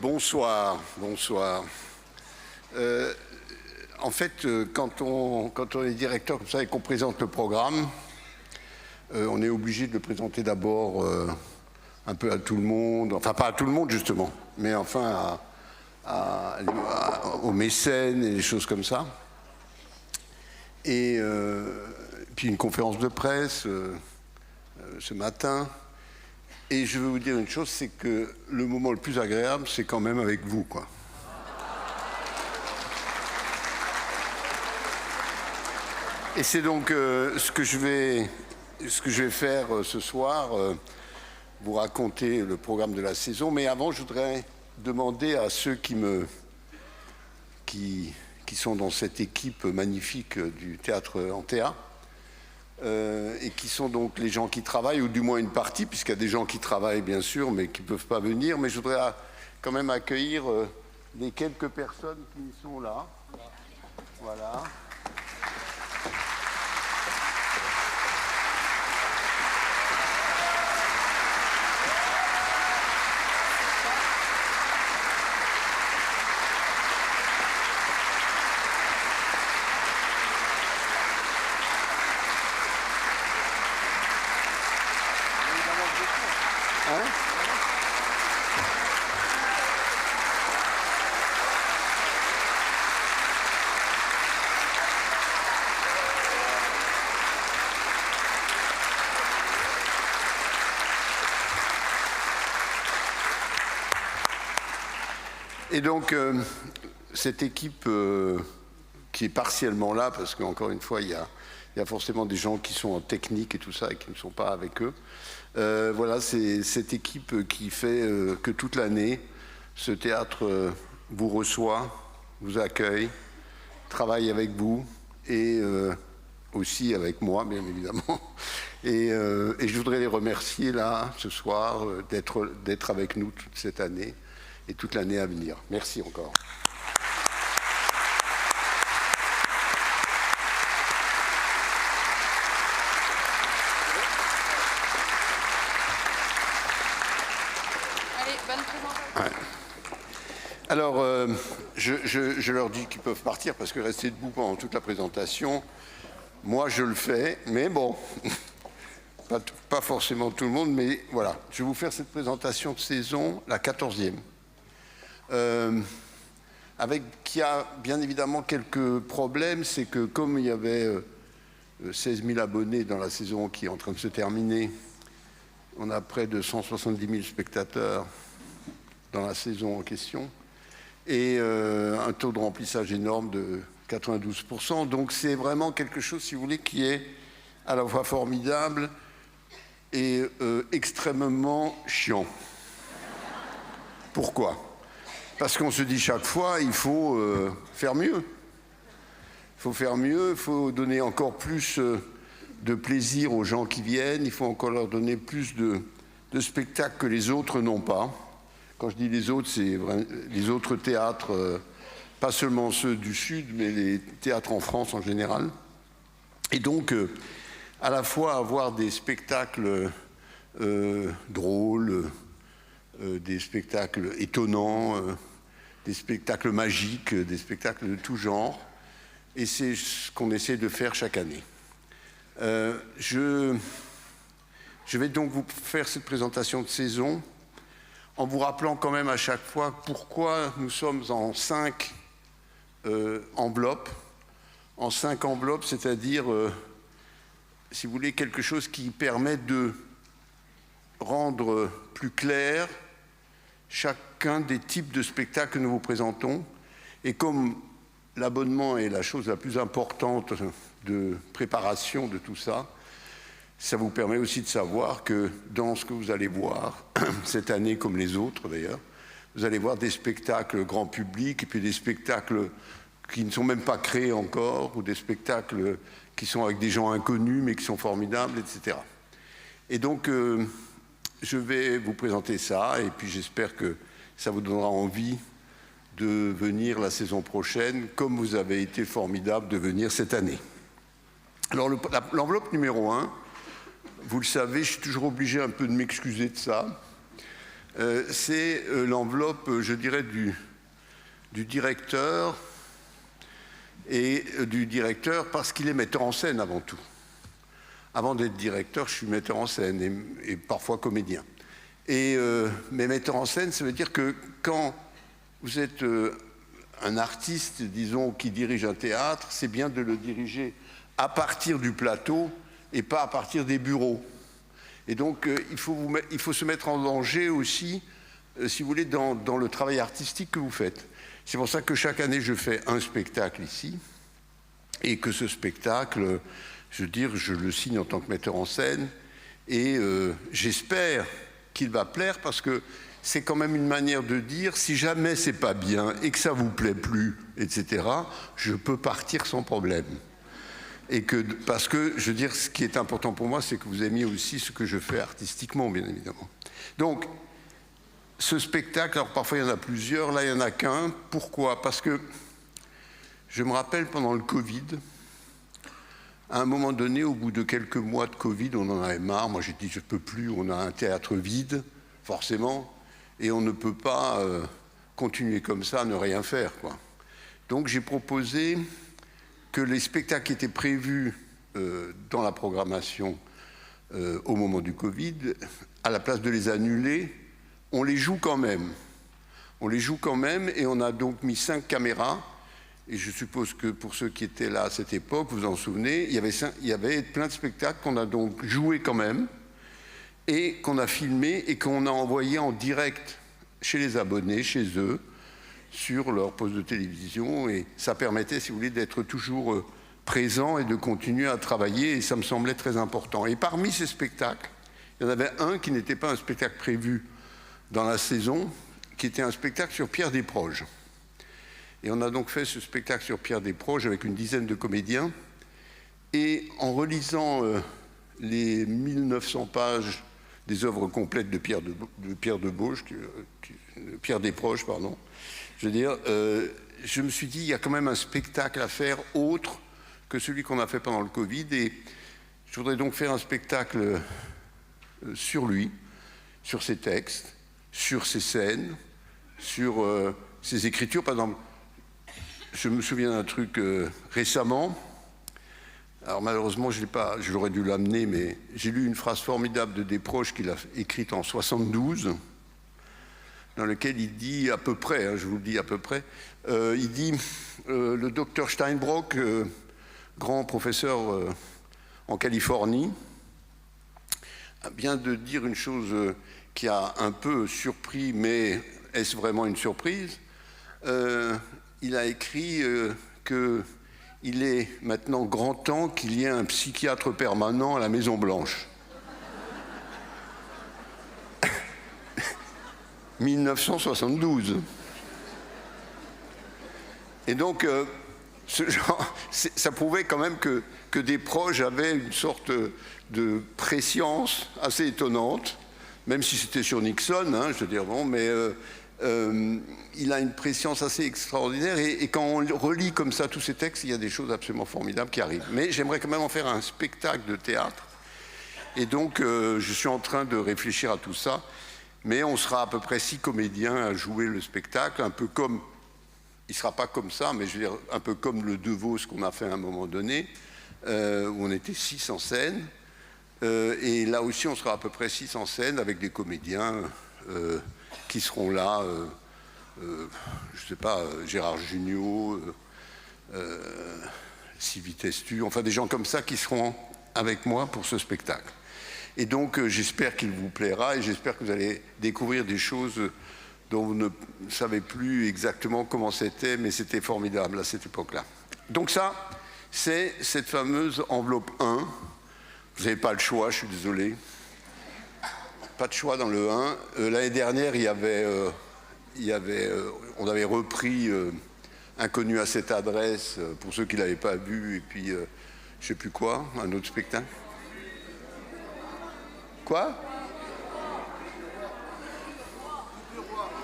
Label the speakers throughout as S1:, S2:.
S1: Bonsoir, bonsoir. En fait, quand on est directeur comme ça et qu'on présente le programme, on est obligé de le présenter d'abord un peu à tout le monde, enfin pas à tout le monde justement, mais enfin aux mécènes et des choses comme ça. Et puis une conférence de presse ce matin. Et je veux vous dire une chose, c'est que le moment le plus agréable, c'est quand même avec vous, quoi. Et c'est donc ce que je vais faire ce soir, vous raconter le programme de la saison. Mais avant, je voudrais demander à ceux qui sont dans cette équipe magnifique du théâtre Antea, et qui sont donc les gens qui travaillent, ou du moins une partie, puisqu'il y a des gens qui travaillent bien sûr, mais qui ne peuvent pas venir. Mais je voudrais quand même accueillir les quelques personnes qui sont là. Voilà. Et donc, cette équipe qui est partiellement là, parce qu'encore une fois, il y a forcément des gens qui sont en technique et tout ça et qui ne sont pas avec eux. Voilà, c'est cette équipe qui fait que toute l'année, ce théâtre vous reçoit, vous accueille, travaille avec vous et aussi avec moi, bien évidemment. Et je voudrais les remercier là, ce soir, d'être avec nous toute cette année et toute l'année à venir. Merci encore.
S2: Allez, bonne présentation.
S1: Ouais. Alors, je leur dis qu'ils peuvent partir parce que rester debout pendant toute la présentation, moi je le fais, mais bon, pas forcément tout le monde, mais voilà. Je vais vous faire cette présentation de saison, la 14e. Qui a bien évidemment quelques problèmes, c'est que comme il y avait 16 000 abonnés dans la saison qui est en train de se terminer, on a près de 170 000 spectateurs dans la saison en question, et un taux de remplissage énorme de 92%. Donc c'est vraiment quelque chose, si vous voulez, qui est à la fois formidable et extrêmement chiant. Pourquoi ? Parce qu'on se dit chaque fois, il faut faire mieux. Il faut faire mieux, il faut donner encore plus de plaisir aux gens qui viennent, il faut encore leur donner plus de spectacles que les autres n'ont pas. Quand je dis les autres, c'est les autres théâtres, pas seulement ceux du Sud, mais les théâtres en France en général. Et donc, à la fois avoir des spectacles drôles, des spectacles étonnants, des spectacles magiques, des spectacles de tout genre. Et c'est ce qu'on essaie de faire chaque année. Je vais donc vous faire cette présentation de saison en vous rappelant quand même à chaque fois pourquoi nous sommes en 5 enveloppes. En 5 enveloppes, c'est-à-dire, si vous voulez, quelque chose qui permet de rendre plus clair chacun des types de spectacles que nous vous présentons. Et comme l'abonnement est la chose la plus importante de préparation de tout ça, ça vous permet aussi de savoir que dans ce que vous allez voir, cette année comme les autres d'ailleurs, vous allez voir des spectacles grand public et puis des spectacles qui ne sont même pas créés encore, ou des spectacles qui sont avec des gens inconnus mais qui sont formidables, etc. Et donc, je vais vous présenter ça, et puis j'espère que ça vous donnera envie de venir la saison prochaine, comme vous avez été formidable de venir cette année. Alors l'enveloppe numéro 1, vous le savez, je suis toujours obligé un peu de m'excuser de ça, c'est l'enveloppe, je dirais, du directeur, et du directeur parce qu'il est metteur en scène avant tout. Avant d'être directeur, je suis metteur en scène et parfois comédien. Mais metteur en scène, ça veut dire que quand vous êtes un artiste, disons, qui dirige un théâtre, c'est bien de le diriger à partir du plateau et pas à partir des bureaux. Et donc, il faut se mettre en danger aussi, si vous voulez, dans le travail artistique que vous faites. C'est pour ça que chaque année, je fais un spectacle ici, et que ce spectacle, je veux dire, je le signe en tant que metteur en scène, et j'espère qu'il va plaire, parce que c'est quand même une manière de dire, si jamais c'est pas bien, et que ça vous plaît plus, etc., je peux partir sans problème. Parce que, je veux dire, ce qui est important pour moi, c'est que vous aimiez aussi ce que je fais artistiquement, bien évidemment. Donc, ce spectacle, alors parfois il y en a plusieurs, là il n'y en a qu'un. Pourquoi? Parce que je me rappelle pendant le Covid, à un moment donné, au bout de quelques mois de Covid, on en avait marre. Moi j'ai dit je ne peux plus, on a un théâtre vide, forcément, et on ne peut pas continuer comme ça, ne rien faire, quoi. Donc j'ai proposé que les spectacles qui étaient prévus dans la programmation au moment du Covid, à la place de les annuler, on les joue quand même. On les joue quand même, et on a donc mis 5 caméras. Et je suppose que pour ceux qui étaient là à cette époque, vous vous en souvenez, il y avait plein de spectacles qu'on a donc joués quand même, et qu'on a filmés et qu'on a envoyés en direct chez les abonnés, chez eux, sur leur poste de télévision. Et ça permettait, si vous voulez, d'être toujours présent et de continuer à travailler, et ça me semblait très important. Et parmi ces spectacles, il y en avait un qui n'était pas un spectacle prévu dans la saison, qui était un spectacle sur Pierre Desproges. Et on a donc fait ce spectacle sur Pierre Desproges avec une dizaine de comédiens. Et en relisant les 1900 pages des œuvres complètes de Pierre Desproges, pardon, je veux dire, je me suis dit, il y a quand même un spectacle à faire autre que celui qu'on a fait pendant le Covid. Et je voudrais donc faire un spectacle sur lui, sur ses textes, sur ses scènes, sur ses écritures. Par exemple, je me souviens d'un truc récemment. Alors malheureusement, j'aurais dû l'amener, mais j'ai lu une phrase formidable de Desproges qu'il a écrite en 72, dans laquelle il dit à peu près, hein, je vous le dis à peu près, il dit le docteur Steinbrock, grand professeur en Californie, vient de dire une chose qui a un peu surpris, mais est-ce vraiment une surprise? Il a écrit qu'il est maintenant grand temps qu'il y ait un psychiatre permanent à la Maison-Blanche. 1972. Et donc, ce genre, ça prouvait quand même que Desproges avait une sorte de préscience assez étonnante, même si c'était sur Nixon, hein, je veux dire, bon, mais il a une préscience assez extraordinaire, et quand on relit comme ça tous ces textes, il y a des choses absolument formidables qui arrivent. Mais j'aimerais quand même en faire un spectacle de théâtre, et donc je suis en train de réfléchir à tout ça, mais on sera à peu près 6 comédiens à jouer le spectacle, un peu comme, il ne sera pas comme ça, mais je veux dire, un peu comme le De Vos qu'on a fait à un moment donné, où on était 6 en scène, et là aussi on sera à peu près 6 en scène avec des comédiens qui seront là, je ne sais pas, Gérard Jugnot, Sylvie Testu, enfin des gens comme ça qui seront avec moi pour ce spectacle. Et donc j'espère qu'il vous plaira, et j'espère que vous allez découvrir des choses dont vous ne savez plus exactement comment c'était, mais c'était formidable à cette époque-là. Donc ça, c'est cette fameuse enveloppe 1. Vous n'avez pas le choix, je suis désolé. Pas de choix dans le 1. L'année dernière, on avait repris Inconnu à cette adresse, pour ceux qui ne l'avaient pas vu, et puis je ne sais plus quoi, un autre spectacle. Quoi?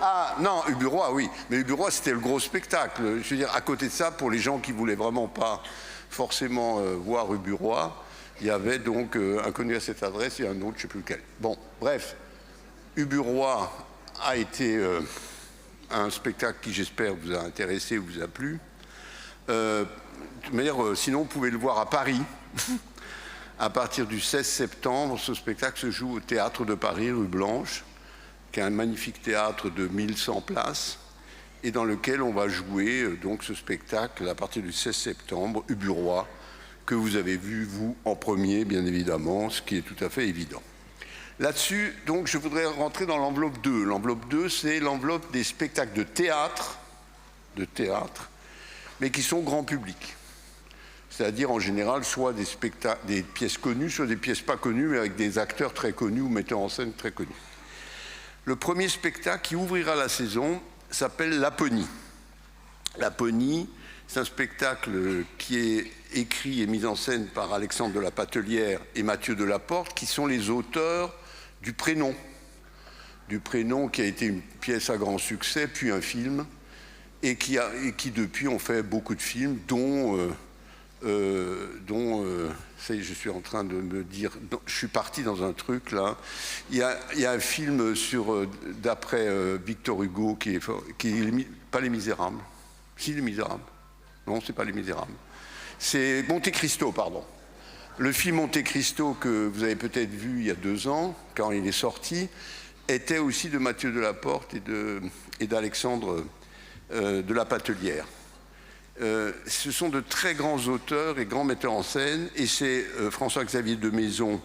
S1: Ah non, Uburois, oui. Mais Uburois, c'était le gros spectacle. Je veux dire, à côté de ça, pour les gens qui ne voulaient vraiment pas forcément voir Uburois, il y avait donc Inconnu à cette adresse et un autre, je ne sais plus lequel. Bon, bref, Uburois, a été un spectacle qui, j'espère, vous a intéressé, vous a plu. De toute manière, sinon, vous pouvez le voir à Paris. À partir du 16 septembre, ce spectacle se joue au Théâtre de Paris, rue Blanche, qui est un magnifique théâtre de 1100 places, et dans lequel on va jouer donc ce spectacle à partir du 16 septembre, Ubu-Roi, que vous avez vu, vous, en premier, bien évidemment, ce qui est tout à fait évident. Là-dessus, donc, je voudrais rentrer dans l'enveloppe 2. L'enveloppe 2, c'est l'enveloppe des spectacles de théâtre, mais qui sont grand public. C'est-à-dire, en général, soit des pièces connues, soit des pièces pas connues, mais avec des acteurs très connus ou metteurs en scène très connus. Le premier spectacle qui ouvrira la saison s'appelle Laponie. Laponie, c'est un spectacle qui est écrit et mis en scène par Alexandre de la Patelière et Mathieu Delaporte, qui sont les auteurs du Prénom. Du Prénom, qui a été une pièce à grand succès, puis un film, et qui depuis ont fait beaucoup de films, dont ça y est, je suis en train de me dire, je suis parti dans un truc là. Il y a un film d'après Victor Hugo qui est pas Les Misérables. Si, Les Misérables. Non, c'est pas Les Misérables. C'est Monte Cristo, pardon. Le film Monte Cristo que vous avez peut-être vu il y a 2 ans, quand il est sorti, était aussi de Mathieu Delaporte et d'Alexandre de la Patelière. Ce sont de très grands auteurs et grands metteurs en scène, et c'est François-Xavier de Maison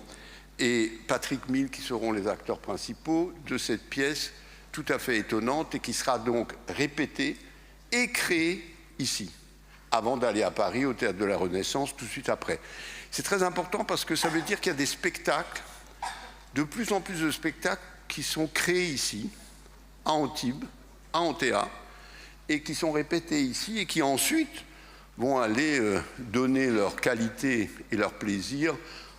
S1: et Patrick Mille qui seront les acteurs principaux de cette pièce tout à fait étonnante et qui sera donc répétée et créée ici, avant d'aller à Paris au Théâtre de la Renaissance tout de suite après. C'est très important parce que ça veut dire qu'il y a des spectacles, de plus en plus de spectacles qui sont créés ici, à Antibes, à Antéa, et qui sont répétés ici et qui ensuite vont aller donner leur qualité et leur plaisir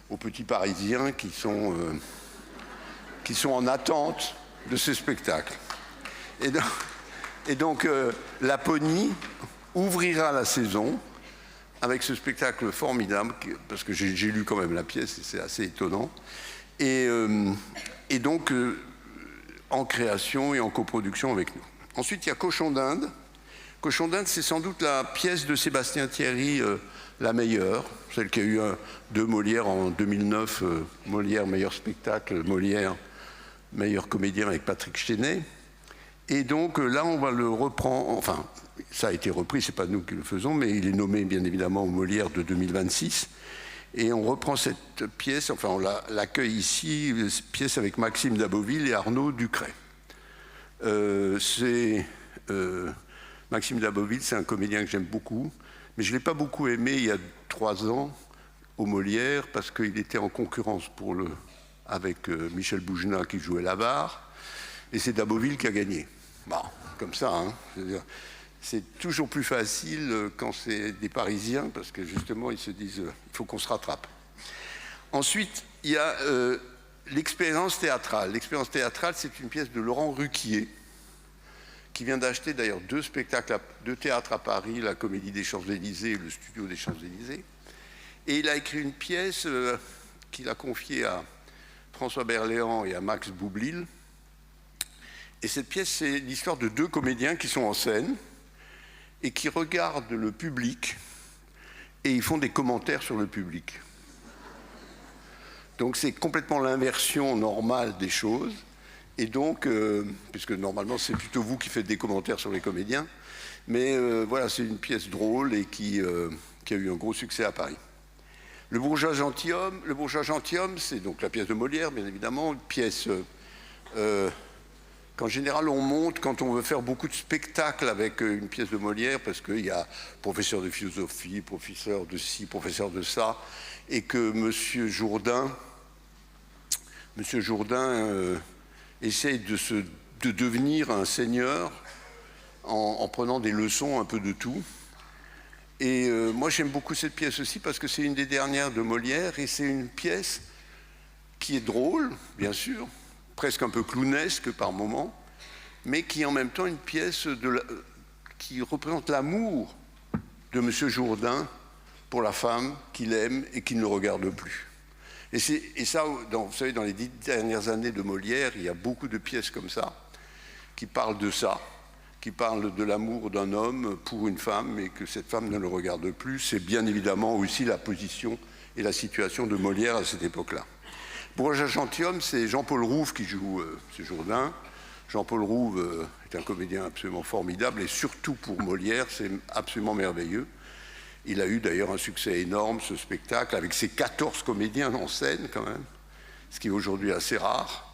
S1: aux petits Parisiens qui sont en attente de ce spectacle. Et donc Laponie ouvrira la saison avec ce spectacle formidable, parce que j'ai lu quand même la pièce et c'est assez étonnant, et donc en création et en coproduction avec nous. Ensuite, il y a Cochon d'Inde. Cochon d'Inde, c'est sans doute la pièce de Sébastien Thierry la meilleure, celle qui a eu 2 Molières en 2009, Molière meilleur spectacle, Molière meilleur comédien avec Patrick Chenet. Et donc là, on va le reprendre, enfin, ça a été repris, c'est pas nous qui le faisons, mais il est nommé bien évidemment au Molière de 2026. Et on reprend cette pièce, enfin on l'accueille ici, cette pièce avec Maxime Daboville et Arnaud Ducret. Maxime Daboville, c'est un comédien que j'aime beaucoup, mais je ne l'ai pas beaucoup aimé il y a 3 ans au Molière parce qu'il était en concurrence avec Michel Boujna qui jouait l'avare, et c'est Daboville qui a gagné. Bon, comme ça, hein. C'est toujours plus facile quand c'est des Parisiens parce que justement ils se disent il faut qu'on se rattrape. Ensuite, il y a l'expérience théâtrale. L'expérience théâtrale, c'est une pièce de Laurent Ruquier, qui vient d'acheter d'ailleurs 2 spectacles de théâtre à Paris, la Comédie des Champs-Élysées et le Studio des Champs-Élysées. Et il a écrit une pièce qu'il a confiée à François Berléand et à Max Boublil. Et cette pièce, c'est l'histoire de 2 comédiens qui sont en scène et qui regardent le public et ils font des commentaires sur le public. Donc c'est complètement l'inversion normale des choses. Et donc, puisque normalement c'est plutôt vous qui faites des commentaires sur les comédiens, mais voilà, c'est une pièce drôle et qui a eu un gros succès à Paris. Le Bourgeois gentilhomme, c'est donc la pièce de Molière, bien évidemment, une pièce qu'en général on monte quand on veut faire beaucoup de spectacles avec une pièce de Molière, parce qu'il y a professeur de philosophie, professeur de ci, professeur de ça, et que Monsieur Jourdain essaye de devenir un seigneur en prenant des leçons un peu de tout. Et moi j'aime beaucoup cette pièce aussi parce que c'est une des dernières de Molière et c'est une pièce qui est drôle, bien sûr, presque un peu clownesque par moments, mais qui est en même temps une pièce qui représente l'amour de Monsieur Jourdain pour la femme qu'il aime et qui ne le regarde plus. Et ça, vous savez, dans les 10 dernières années de Molière, il y a beaucoup de pièces comme ça. qui parle de ça, qui parle de l'amour d'un homme pour une femme et que cette femme ne le regarde plus. C'est bien évidemment aussi la position et la situation de Molière à cette époque-là. Bourgeois gentilhomme, c'est Jean-Paul Rouve qui joue ce Jourdain. Jean-Paul Rouve est un comédien absolument formidable et surtout pour Molière, c'est absolument merveilleux. Il a eu d'ailleurs un succès énorme, ce spectacle, avec ses 14 comédiens en scène quand même, ce qui est aujourd'hui assez rare,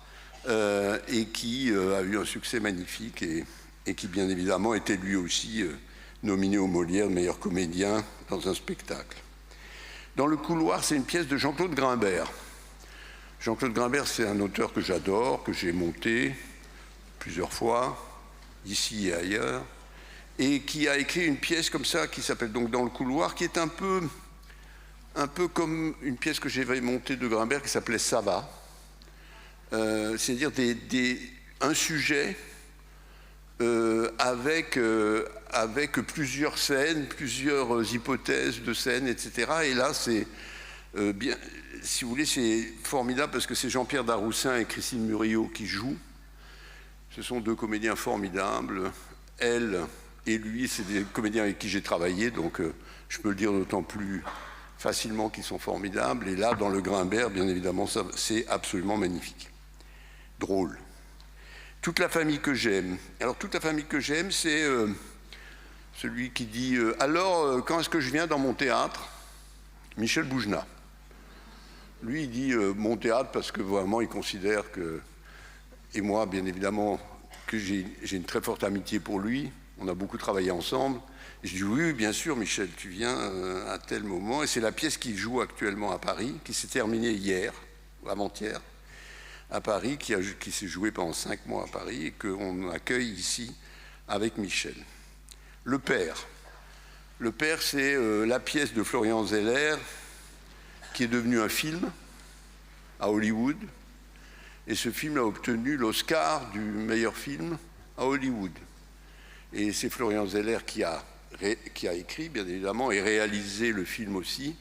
S1: et qui a eu un succès magnifique et qui bien évidemment était lui aussi nominé au Molière meilleur comédien dans un spectacle. Dans le couloir, c'est une pièce de Jean-Claude Grimbert. Jean-Claude Grimbert, c'est un auteur que j'adore, que j'ai monté plusieurs fois, ici et ailleurs, et qui a écrit une pièce comme ça, qui s'appelle donc Dans le couloir, qui est un peu comme une pièce que j'avais montée de Grimbert, qui s'appelait Ça va. C'est-à-dire un sujet avec plusieurs scènes, plusieurs hypothèses de scènes, etc. Et là, c'est bien, si vous voulez, c'est formidable parce que c'est Jean-Pierre Daroussin et Christine Murillo qui jouent. Ce sont deux comédiens formidables. Elle et lui, c'est des comédiens avec qui j'ai travaillé, donc je peux le dire d'autant plus facilement qu'ils sont formidables. Et là, dans le Grimbert, bien évidemment, c'est absolument magnifique. Drôle. Toute la famille que j'aime. Alors, toute la famille que j'aime, c'est celui qui dit « Alors, quand est-ce que je viens dans mon théâtre ?» Michel Bougenat. Lui, il dit mon théâtre parce que vraiment, il considère que, et moi, bien évidemment, que j'ai une très forte amitié pour lui. On a beaucoup travaillé ensemble. Et je dis oui, bien sûr, Michel, tu viens à tel moment. Et c'est la pièce qu'il joue actuellement à Paris, qui s'est terminée hier, ou avant-hier, à Paris, qui s'est jouée pendant 5 mois à Paris et qu'on accueille ici avec Michel. Le Père. Le Père, c'est la pièce de Florian Zeller qui est devenu un film à Hollywood. Et ce film a obtenu l'Oscar du meilleur film à Hollywood. Et c'est Florian Zeller qui a écrit, bien évidemment, et réalisé le film aussi.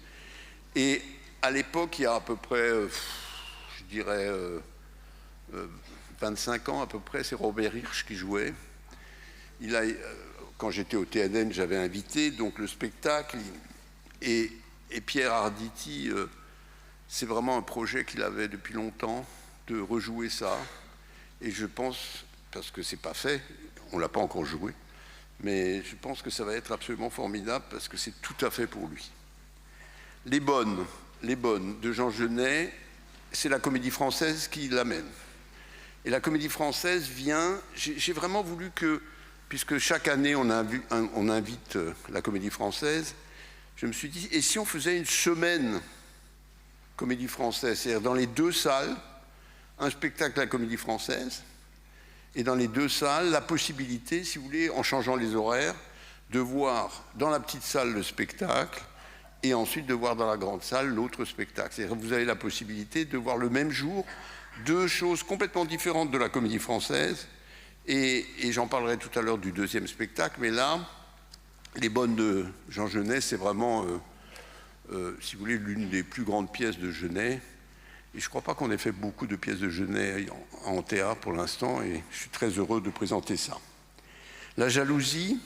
S1: Et à l'époque, il y a à peu près, je dirais, 25 ans à peu près, c'est Robert Hirsch qui jouait. Quand j'étais au TNN, j'avais invité donc le spectacle. Et Pierre Arditi, c'est vraiment un projet qu'il avait depuis longtemps, de rejouer ça. Et je pense, parce que c'est pas fait, on l'a pas encore joué, mais je pense que ça va être absolument formidable parce que c'est tout à fait pour lui. Les Bonnes de Jean Genet, c'est la Comédie Française qui l'amène. Et la Comédie Française vient, j'ai vraiment voulu que, puisque chaque année on invite la Comédie Française, je me suis dit, et si on faisait une semaine Comédie Française, c'est-à-dire dans les 2 salles, un spectacle de la Comédie Française, et dans les 2 salles, la possibilité, si vous voulez, en changeant les horaires, de voir dans la petite salle le spectacle, et ensuite de voir dans la grande salle l'autre spectacle. C'est-à-dire que vous avez la possibilité de voir le même jour 2 choses complètement différentes de la Comédie Française, et j'en parlerai tout à l'heure du 2e spectacle, mais là, Les Bonnes de Jean Genet, c'est vraiment, si vous voulez, l'une des plus grandes pièces de Genet. Et je ne crois pas qu'on ait fait beaucoup de pièces de Genet en théâtre pour l'instant, et je suis très heureux de présenter ça. La jalousie.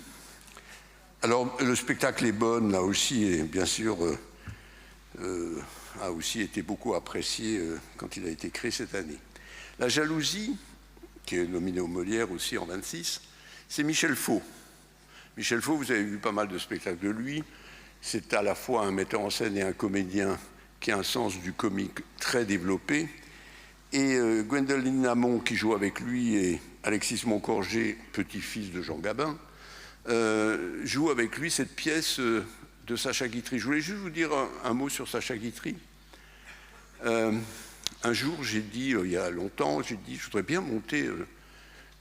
S1: Alors, le spectacle Les Bonnes, là aussi, et bien sûr, a aussi été beaucoup apprécié quand il a été créé cette année. La jalousie, qui est nominé au Molière aussi en 26, c'est Michel Faux. Michel Faux, vous avez vu pas mal de spectacles de lui. C'est à la fois un metteur en scène et un comédien qui a un sens du comique très développé. Et Gwendoline Amon, qui joue avec lui, et Alexis Moncorgé, petit-fils de Jean Gabin, joue avec lui cette pièce de Sacha Guitry. Je voulais juste vous dire un mot sur Sacha Guitry. Un jour, j'ai dit, il y a longtemps, j'ai dit, je voudrais bien monter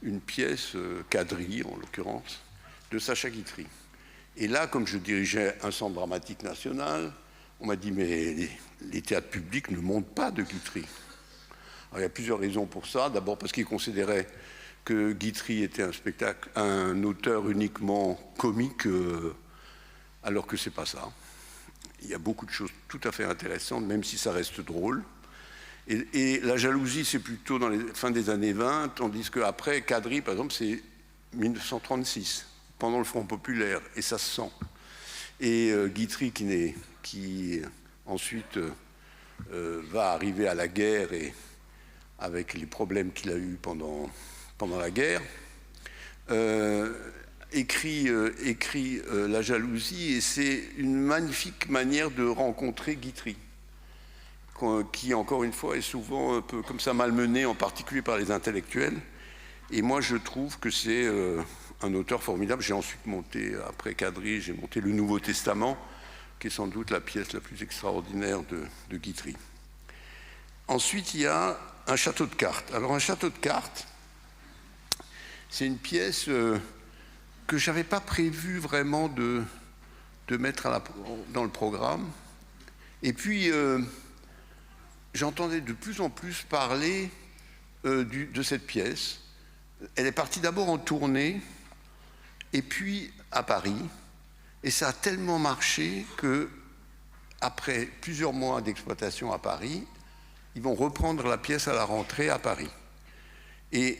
S1: une pièce, quadrille en l'occurrence, de Sacha Guitry. Et là, comme je dirigeais un centre dramatique national, on m'a dit, mais les théâtres publics ne montent pas de Guitry. Alors, il y a plusieurs raisons pour ça. D'abord parce qu'ils considéraient que Guitry était un auteur uniquement comique, alors que c'est pas ça. Il y a beaucoup de choses tout à fait intéressantes, même si ça reste drôle. Et la jalousie, c'est plutôt dans les fins des années 20, tandis qu'après, Quadrille, par exemple, c'est 1936, pendant le Front populaire, et ça se sent. Et Guitry, qui ensuite va arriver à la guerre, et avec les problèmes qu'il a eus pendant la guerre, écrit La jalousie, et c'est une magnifique manière de rencontrer Guitry, qui, encore une fois, est souvent un peu comme ça malmené, en particulier par les intellectuels. Et moi, je trouve que c'est un auteur formidable. J'ai ensuite monté, après Quadrille, j'ai monté le Nouveau Testament, qui est sans doute la pièce la plus extraordinaire de Guitry. Ensuite, il y a un château de cartes. Alors, un château de cartes, c'est une pièce que je n'avais pas prévu vraiment de mettre dans le programme. Et puis, j'entendais de plus en plus parler de cette pièce. Elle est partie d'abord en tournée, et puis à Paris. Et ça a tellement marché que, après plusieurs mois d'exploitation à Paris, ils vont reprendre la pièce à la rentrée à Paris. Et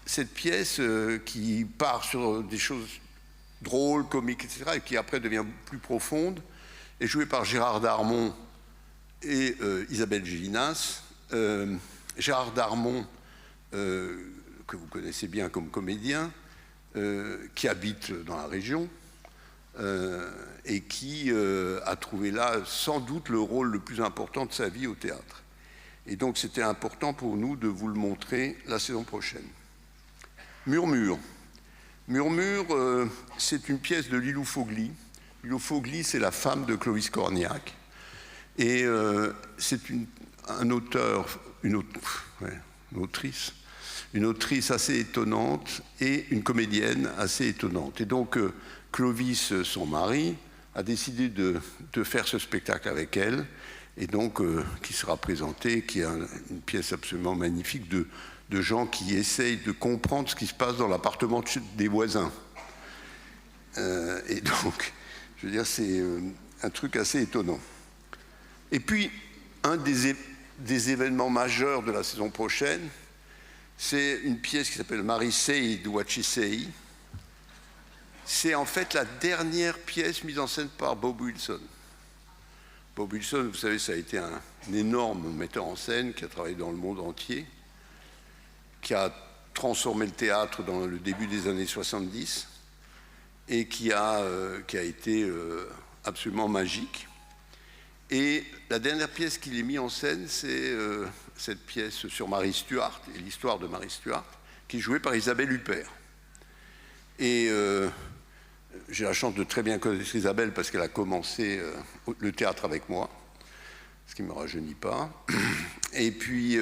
S1: cette pièce qui part sur des choses drôles, comiques, etc., et qui après devient plus profonde, est jouée par Gérard Darmon et Isabelle Gélinas. Gérard Darmon, que vous connaissez bien comme comédien, qui habite dans la région, et qui a trouvé là sans doute le rôle le plus important de sa vie au théâtre. Et donc c'était important pour nous de vous le montrer la saison prochaine. Murmure. Murmure, c'est une pièce de Lilou Fogli. Lilou Fogli, c'est la femme de Clovis Cornillac. Et c'est une autrice assez étonnante et une comédienne assez étonnante. Et donc, Clovis, son mari, a décidé de faire ce spectacle avec elle, et donc qui sera présenté, qui est une pièce absolument magnifique de gens qui essayent de comprendre ce qui se passe dans l'appartement des voisins. Et donc, je veux dire, c'est un truc assez étonnant. Et puis, un des événements majeurs de la saison prochaine, c'est une pièce qui s'appelle Mary Said What She Say. C'est en fait la dernière pièce mise en scène par Bob Wilson. Bob Wilson, vous savez, ça a été un énorme metteur en scène qui a travaillé dans le monde entier, qui a transformé le théâtre dans le début des années 70 et qui a été absolument magique. Et la dernière pièce qu'il ait mise en scène, c'est cette pièce sur Marie Stuart, et l'histoire de Marie Stuart, qui est jouée par Isabelle Huppert. Et j'ai la chance de très bien connaître Isabelle parce qu'elle a commencé le théâtre avec moi, ce qui ne me rajeunit pas. Et puis,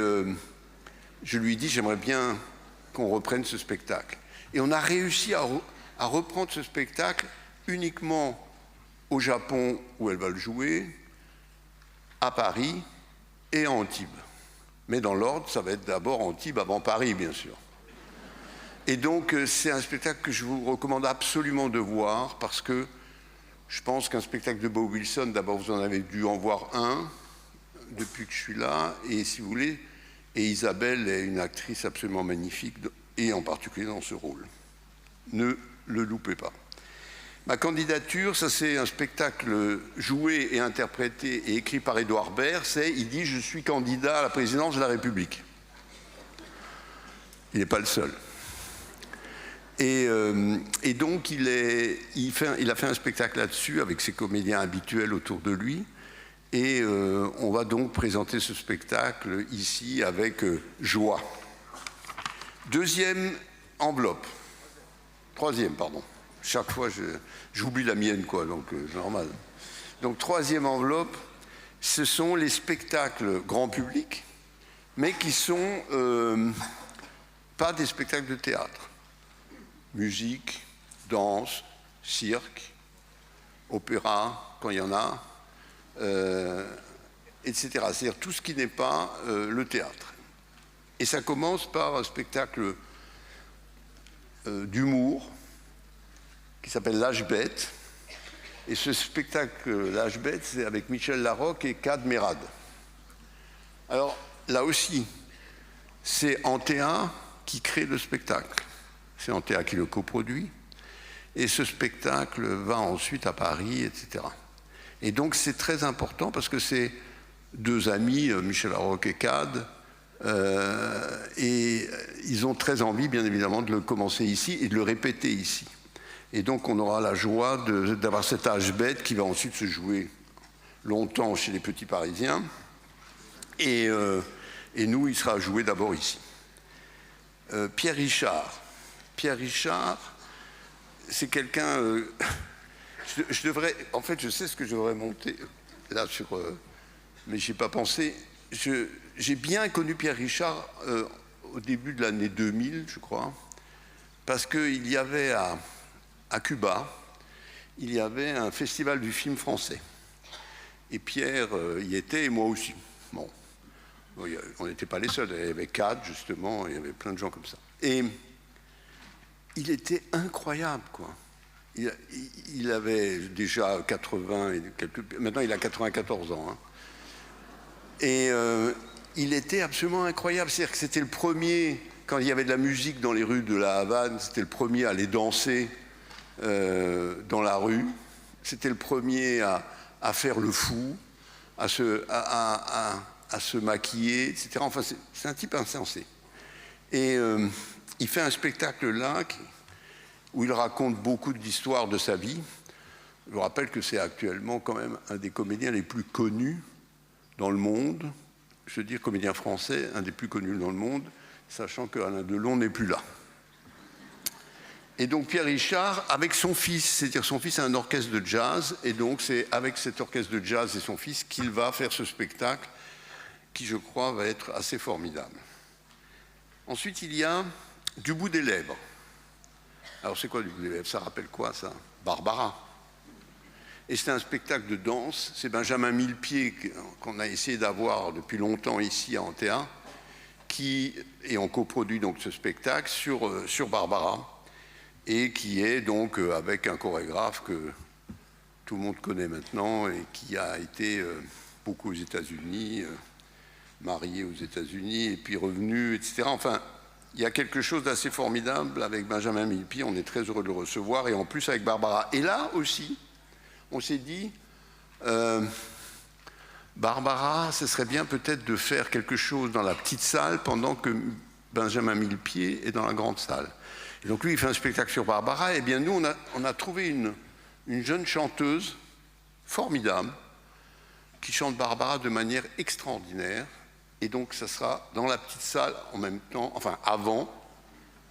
S1: je lui ai dit, j'aimerais bien qu'on reprenne ce spectacle. Et on a réussi à reprendre ce spectacle uniquement au Japon, où elle va le jouer, à Paris et à Antibes. Mais dans l'ordre, ça va être d'abord Antibes avant Paris, bien sûr. Et donc, c'est un spectacle que je vous recommande absolument de voir, parce que je pense qu'un spectacle de Bob Wilson, d'abord, vous en avez dû en voir un depuis que je suis là, et si vous voulez, et Isabelle est une actrice absolument magnifique, et en particulier dans ce rôle. Ne le loupez pas. Ma candidature, ça c'est un spectacle joué et interprété et écrit par Édouard Baird, il dit « Je suis candidat à la présidence de la République ». Il n'est pas le seul. Et donc il a fait un spectacle là-dessus avec ses comédiens habituels autour de lui, et on va donc présenter ce spectacle ici avec joie. Troisième, pardon. Chaque fois, j'oublie la mienne, quoi, donc normal. Donc, troisième enveloppe, ce sont les spectacles grand public, mais qui sont pas des spectacles de théâtre. Musique, danse, cirque, opéra, quand il y en a, etc. C'est-à-dire tout ce qui n'est pas le théâtre. Et ça commence par un spectacle d'humour, qui s'appelle L'Âge bête. Et ce spectacle, L'Âge bête, c'est avec Michel Larocque et Kad Merad. Alors, là aussi, c'est Antea qui crée le spectacle. C'est Antea qui le coproduit. Et ce spectacle va ensuite à Paris, etc. Et donc c'est très important parce que c'est deux amis, Michel Larocque et Cade, et ils ont très envie, bien évidemment, de le commencer ici et de le répéter ici. Et donc on aura la joie d'avoir cet âge bête qui va ensuite se jouer longtemps chez les petits Parisiens. Et nous, il sera joué d'abord ici. Pierre Richard. Pierre Richard, c'est quelqu'un... je devrais... En fait, je sais ce que je devrais monter là sur... mais je n'y ai pas pensé. J'ai bien connu Pierre Richard au début de l'année 2000, je crois, parce qu'il y avait à Cuba, il y avait un festival du film français. Et Pierre y était, et moi aussi. Bon, on n'était pas les seuls, il y avait Cade, justement, il y avait plein de gens comme ça. Et il était incroyable, quoi. Il avait déjà 80 et quelques... Maintenant, il a 94 ans. Hein. Et il était absolument incroyable. C'est-à-dire que c'était le premier, quand il y avait de la musique dans les rues de la Havane, c'était le premier à aller danser dans la rue. C'était le premier à faire le fou, à se maquiller, etc. Enfin, c'est un type insensé. Et il fait un spectacle là où il raconte beaucoup d'histoires de sa vie. Je vous rappelle que c'est actuellement quand même un des comédiens les plus connus dans le monde. Je veux dire comédien français, un des plus connus dans le monde, sachant qu'Alain Delon n'est plus là. Et donc Pierre Richard, avec son fils, c'est-à-dire son fils a un orchestre de jazz, et donc c'est avec cet orchestre de jazz et son fils qu'il va faire ce spectacle, qui je crois va être assez formidable. Ensuite, il y a Du bout des lèvres. Alors c'est quoi Du bout des lèvres? Ça rappelle quoi ça? Barbara. Et c'est un spectacle de danse, c'est Benjamin Millepied qu'on a essayé d'avoir depuis longtemps ici à Antea, et on coproduit donc ce spectacle sur Barbara, et qui est donc avec un chorégraphe que tout le monde connaît maintenant et qui a été beaucoup aux États-Unis, marié aux États-Unis et puis revenu, etc. Enfin, il y a quelque chose d'assez formidable avec Benjamin Millepied, on est très heureux de le recevoir, et en plus avec Barbara. Et là aussi, on s'est dit, Barbara, ce serait bien peut-être de faire quelque chose dans la petite salle pendant que Benjamin Millepied est dans la grande salle. Et donc lui, il fait un spectacle sur Barbara, et bien nous, on a trouvé une jeune chanteuse formidable qui chante Barbara de manière extraordinaire, et donc ça sera dans la petite salle en même temps, enfin avant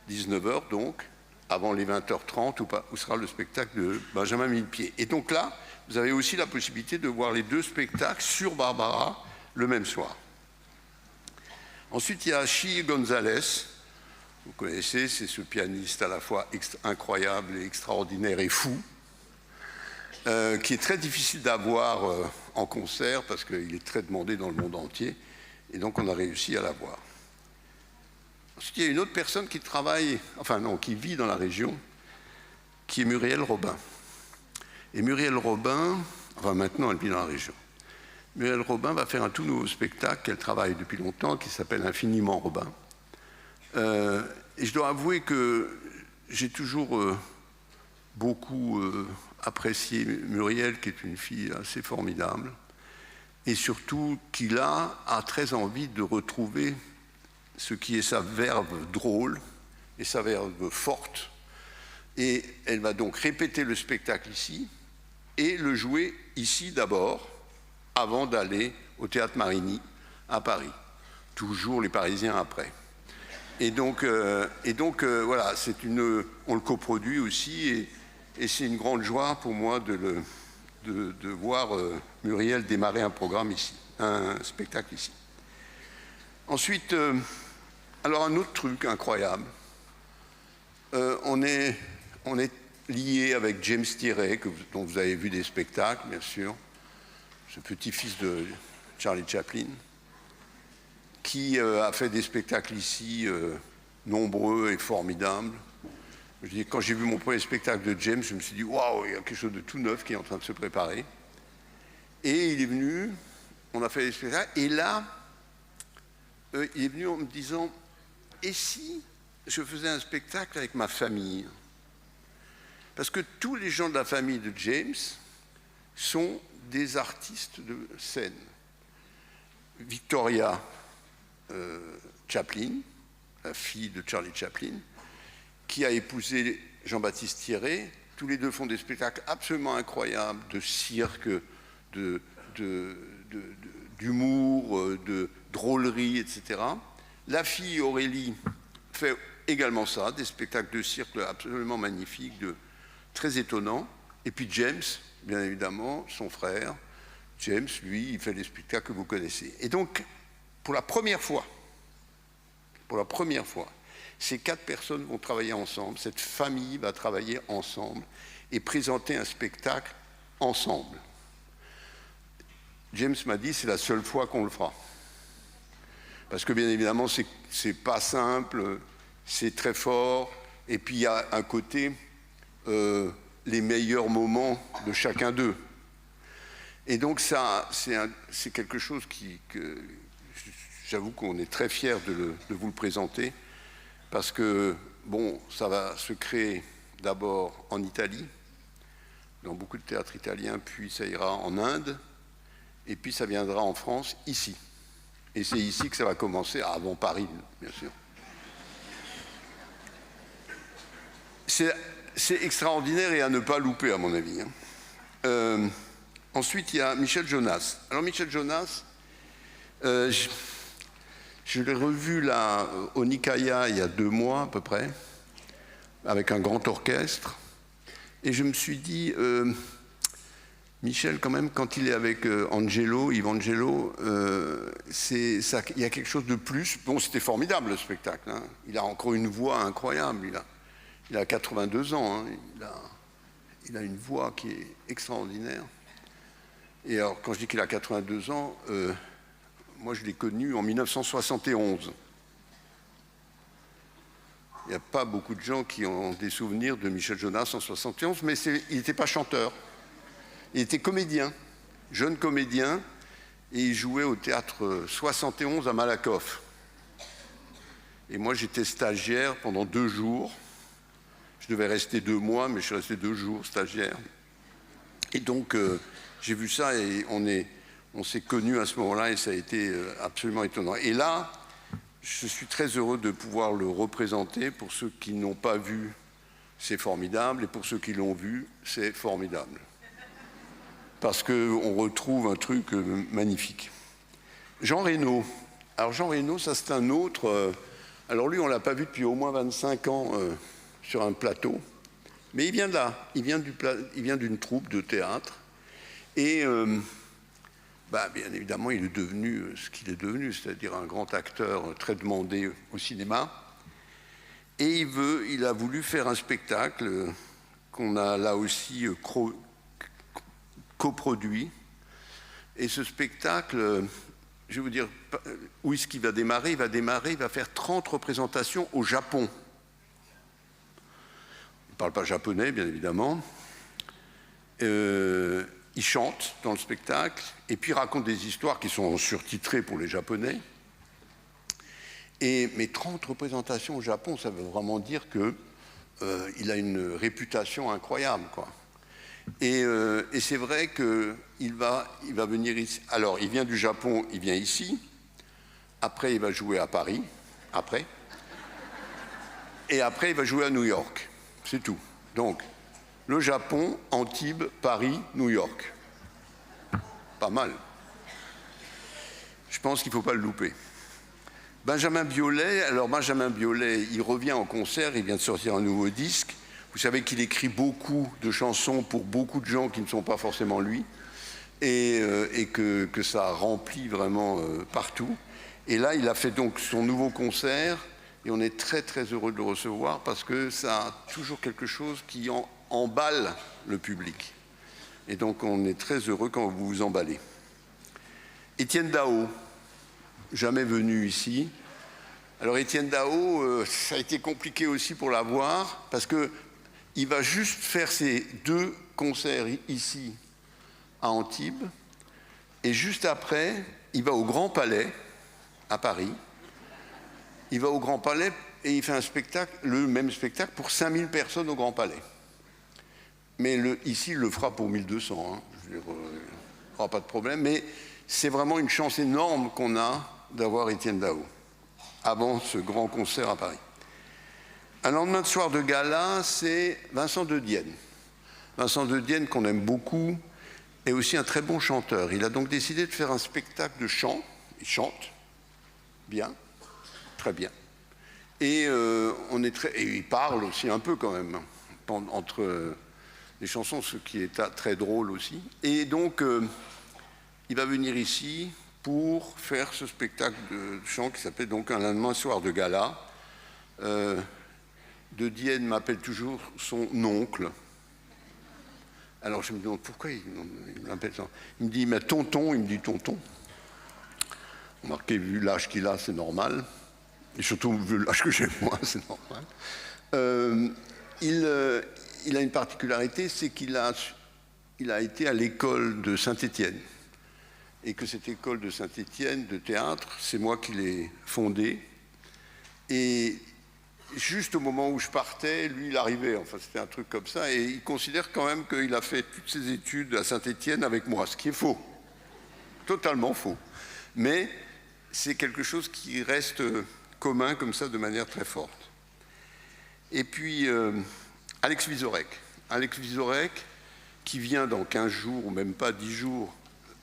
S1: 19h donc, avant les 20h30 où sera le spectacle de Benjamin Millepied. Et donc là, vous avez aussi la possibilité de voir les deux spectacles sur Barbara le même soir. Ensuite, il y a Achille González. Vous connaissez, c'est ce pianiste à la fois incroyable et extraordinaire et fou, qui est très difficile d'avoir en concert parce qu'il est très demandé dans le monde entier. Et donc, on a réussi à l'avoir. Ensuite, il y a une autre personne qui travaille, enfin non, qui vit dans la région, qui est Muriel Robin. Et Muriel Robin, enfin maintenant elle vit dans la région. Muriel Robin va faire un tout nouveau spectacle qu'elle travaille depuis longtemps, qui s'appelle Infiniment Robin. Et je dois avouer que j'ai toujours beaucoup apprécié Muriel, qui est une fille assez formidable, et surtout qui là a très envie de retrouver ce qui est sa verve drôle et sa verve forte. Et elle va donc répéter le spectacle ici et le jouer ici d'abord, avant d'aller au Théâtre Marigny à Paris. Toujours les Parisiens après. Et donc voilà, on le coproduit aussi, et c'est une grande joie pour moi de voir Muriel démarrer un programme ici, un spectacle ici. Ensuite, alors un autre truc incroyable, on est lié avec James Thierry, dont vous avez vu des spectacles, bien sûr, ce petit-fils de Charlie Chaplin, qui a fait des spectacles ici nombreux et formidables. Quand j'ai vu mon premier spectacle de James, je me suis dit, waouh, il y a quelque chose de tout neuf qui est en train de se préparer. Et il est venu, on a fait des spectacles, et là, il est venu en me disant « Et si je faisais un spectacle avec ma famille ?» Parce que tous les gens de la famille de James sont des artistes de scène. Victoria Chaplin, la fille de Charlie Chaplin, qui a épousé Jean-Baptiste Thierret. Tous les deux font des spectacles absolument incroyables, de cirque, d'humour, de drôlerie, etc. La fille Aurélie fait également ça, des spectacles de cirque absolument magnifiques, très étonnants. Et puis James, bien évidemment, son frère, James, lui, il fait les spectacles que vous connaissez. Et donc, pour la première fois, ces 4 personnes vont travailler ensemble, cette famille va travailler ensemble et présenter un spectacle ensemble. James m'a dit, c'est la seule fois qu'on le fera. Parce que bien évidemment, c'est pas simple, c'est très fort, et puis il y a un côté, les meilleurs moments de chacun d'eux. Et donc ça, c'est quelque chose que j'avoue qu'on est très fiers de vous le présenter, parce que, bon, ça va se créer d'abord en Italie, dans beaucoup de théâtres italiens, puis ça ira en Inde, et puis ça viendra en France, ici. Et c'est ici que ça va commencer, avant Paris, bien sûr. C'est extraordinaire et à ne pas louper, à mon avis. Ensuite, il y a Michel Jonas. Alors, Michel Jonas, je l'ai revu là, au Nikaya, il y a 2 mois à peu près, avec un grand orchestre. Et je me suis dit, Michel, quand même, quand il est avec Yves Angelo, il y a quelque chose de plus. Bon, c'était formidable le spectacle. Hein. Il a encore une voix incroyable. Il a 82 ans. Hein. Il a une voix qui est extraordinaire. Et alors, quand je dis qu'il a 82 ans, moi je l'ai connu en 1971. Il n'y a pas beaucoup de gens qui ont des souvenirs de Michel Jonas en 71, mais il n'était pas chanteur. Il était comédien, jeune comédien, et il jouait au théâtre 71 à Malakoff. Et moi, j'étais stagiaire pendant 2 jours. Je devais rester 2 mois, mais je suis resté 2 jours stagiaire. Et donc, j'ai vu ça et on s'est connus à ce moment-là et ça a été absolument étonnant. Et là, je suis très heureux de pouvoir le représenter. Pour ceux qui n'ont pas vu, c'est formidable. Et pour ceux qui l'ont vu, c'est formidable. Parce qu'on retrouve un truc magnifique. Jean Reno. Alors Jean Reno, ça c'est un autre... alors lui, on ne l'a pas vu depuis au moins 25 ans sur un plateau. Mais il vient de là. Il vient d'une troupe de théâtre. Et bien évidemment, il est devenu ce qu'il est devenu, c'est-à-dire un grand acteur très demandé au cinéma. Et il a voulu faire un spectacle qu'on a là aussi coproduit. Et ce spectacle, je vais vous dire où est-ce qu'il va démarrer. Il va faire 30 représentations au Japon. Il ne parle pas japonais, bien évidemment. Il chante dans le spectacle et puis il raconte des histoires qui sont surtitrées pour les Japonais. Mais 30 représentations au Japon, ça veut vraiment dire qu'il a une réputation incroyable, quoi. Et c'est vrai qu'il va venir ici. Alors, il vient du Japon, il vient ici. Après, il va jouer à Paris. Et après, il va jouer à New York. C'est tout. Donc, le Japon, Antibes, Paris, New York. Pas mal. Je pense qu'il ne faut pas le louper. Benjamin Biolay, il revient en concert, il vient de sortir un nouveau disque. Vous savez qu'il écrit beaucoup de chansons pour beaucoup de gens qui ne sont pas forcément lui, et que ça remplit vraiment partout. Et là, il a fait donc son nouveau concert, et on est très très heureux de le recevoir parce que ça a toujours quelque chose qui emballe le public. Et donc on est très heureux quand vous vous emballez. Étienne Dao, jamais venu ici. Alors Étienne Dao, ça a été compliqué aussi pour l'avoir, parce qu'il va juste faire ses 2 concerts ici à Antibes, et juste après, il va au Grand Palais, à Paris, il va au Grand Palais et il fait un spectacle, le même spectacle pour 5000 personnes au Grand Palais. Mais ici, il le fera pour 1200. Hein. Je veux dire, il n'y aura pas de problème. Mais c'est vraiment une chance énorme qu'on a d'avoir Étienne Dao avant ce grand concert à Paris. Un lendemain de soir de gala, c'est Vincent de Dienne. Vincent de Dienne, qu'on aime beaucoup, est aussi un très bon chanteur. Il a donc décidé de faire un spectacle de chant. Il chante bien, très bien. Et, et il parle aussi un peu quand même, entre les chansons, ce qui est très drôle aussi. Et donc, il va venir ici pour faire ce spectacle de chant qui s'appelle donc Un lendemain soir de gala. De Dienne m'appelle toujours son oncle. Alors je me demande pourquoi il m'appelle ça. Il me dit, mais tonton, il me dit tonton. Remarquez, vu l'âge qu'il a, c'est normal. Et surtout, vu l'âge que j'ai moi, c'est normal. Il a une particularité, c'est qu'il a été à l'école de Saint-Étienne. Et que cette école de Saint-Étienne de théâtre, c'est moi qui l'ai fondée. Et juste au moment où je partais, lui, il arrivait. Enfin, c'était un truc comme ça. Et il considère quand même qu'il a fait toutes ses études à Saint-Étienne avec moi, ce qui est faux. Totalement faux. Mais c'est quelque chose qui reste commun comme ça de manière très forte. Et puis, Alex Vizorek. Alex Vizorek, qui vient dans 15 jours, ou même pas 10 jours,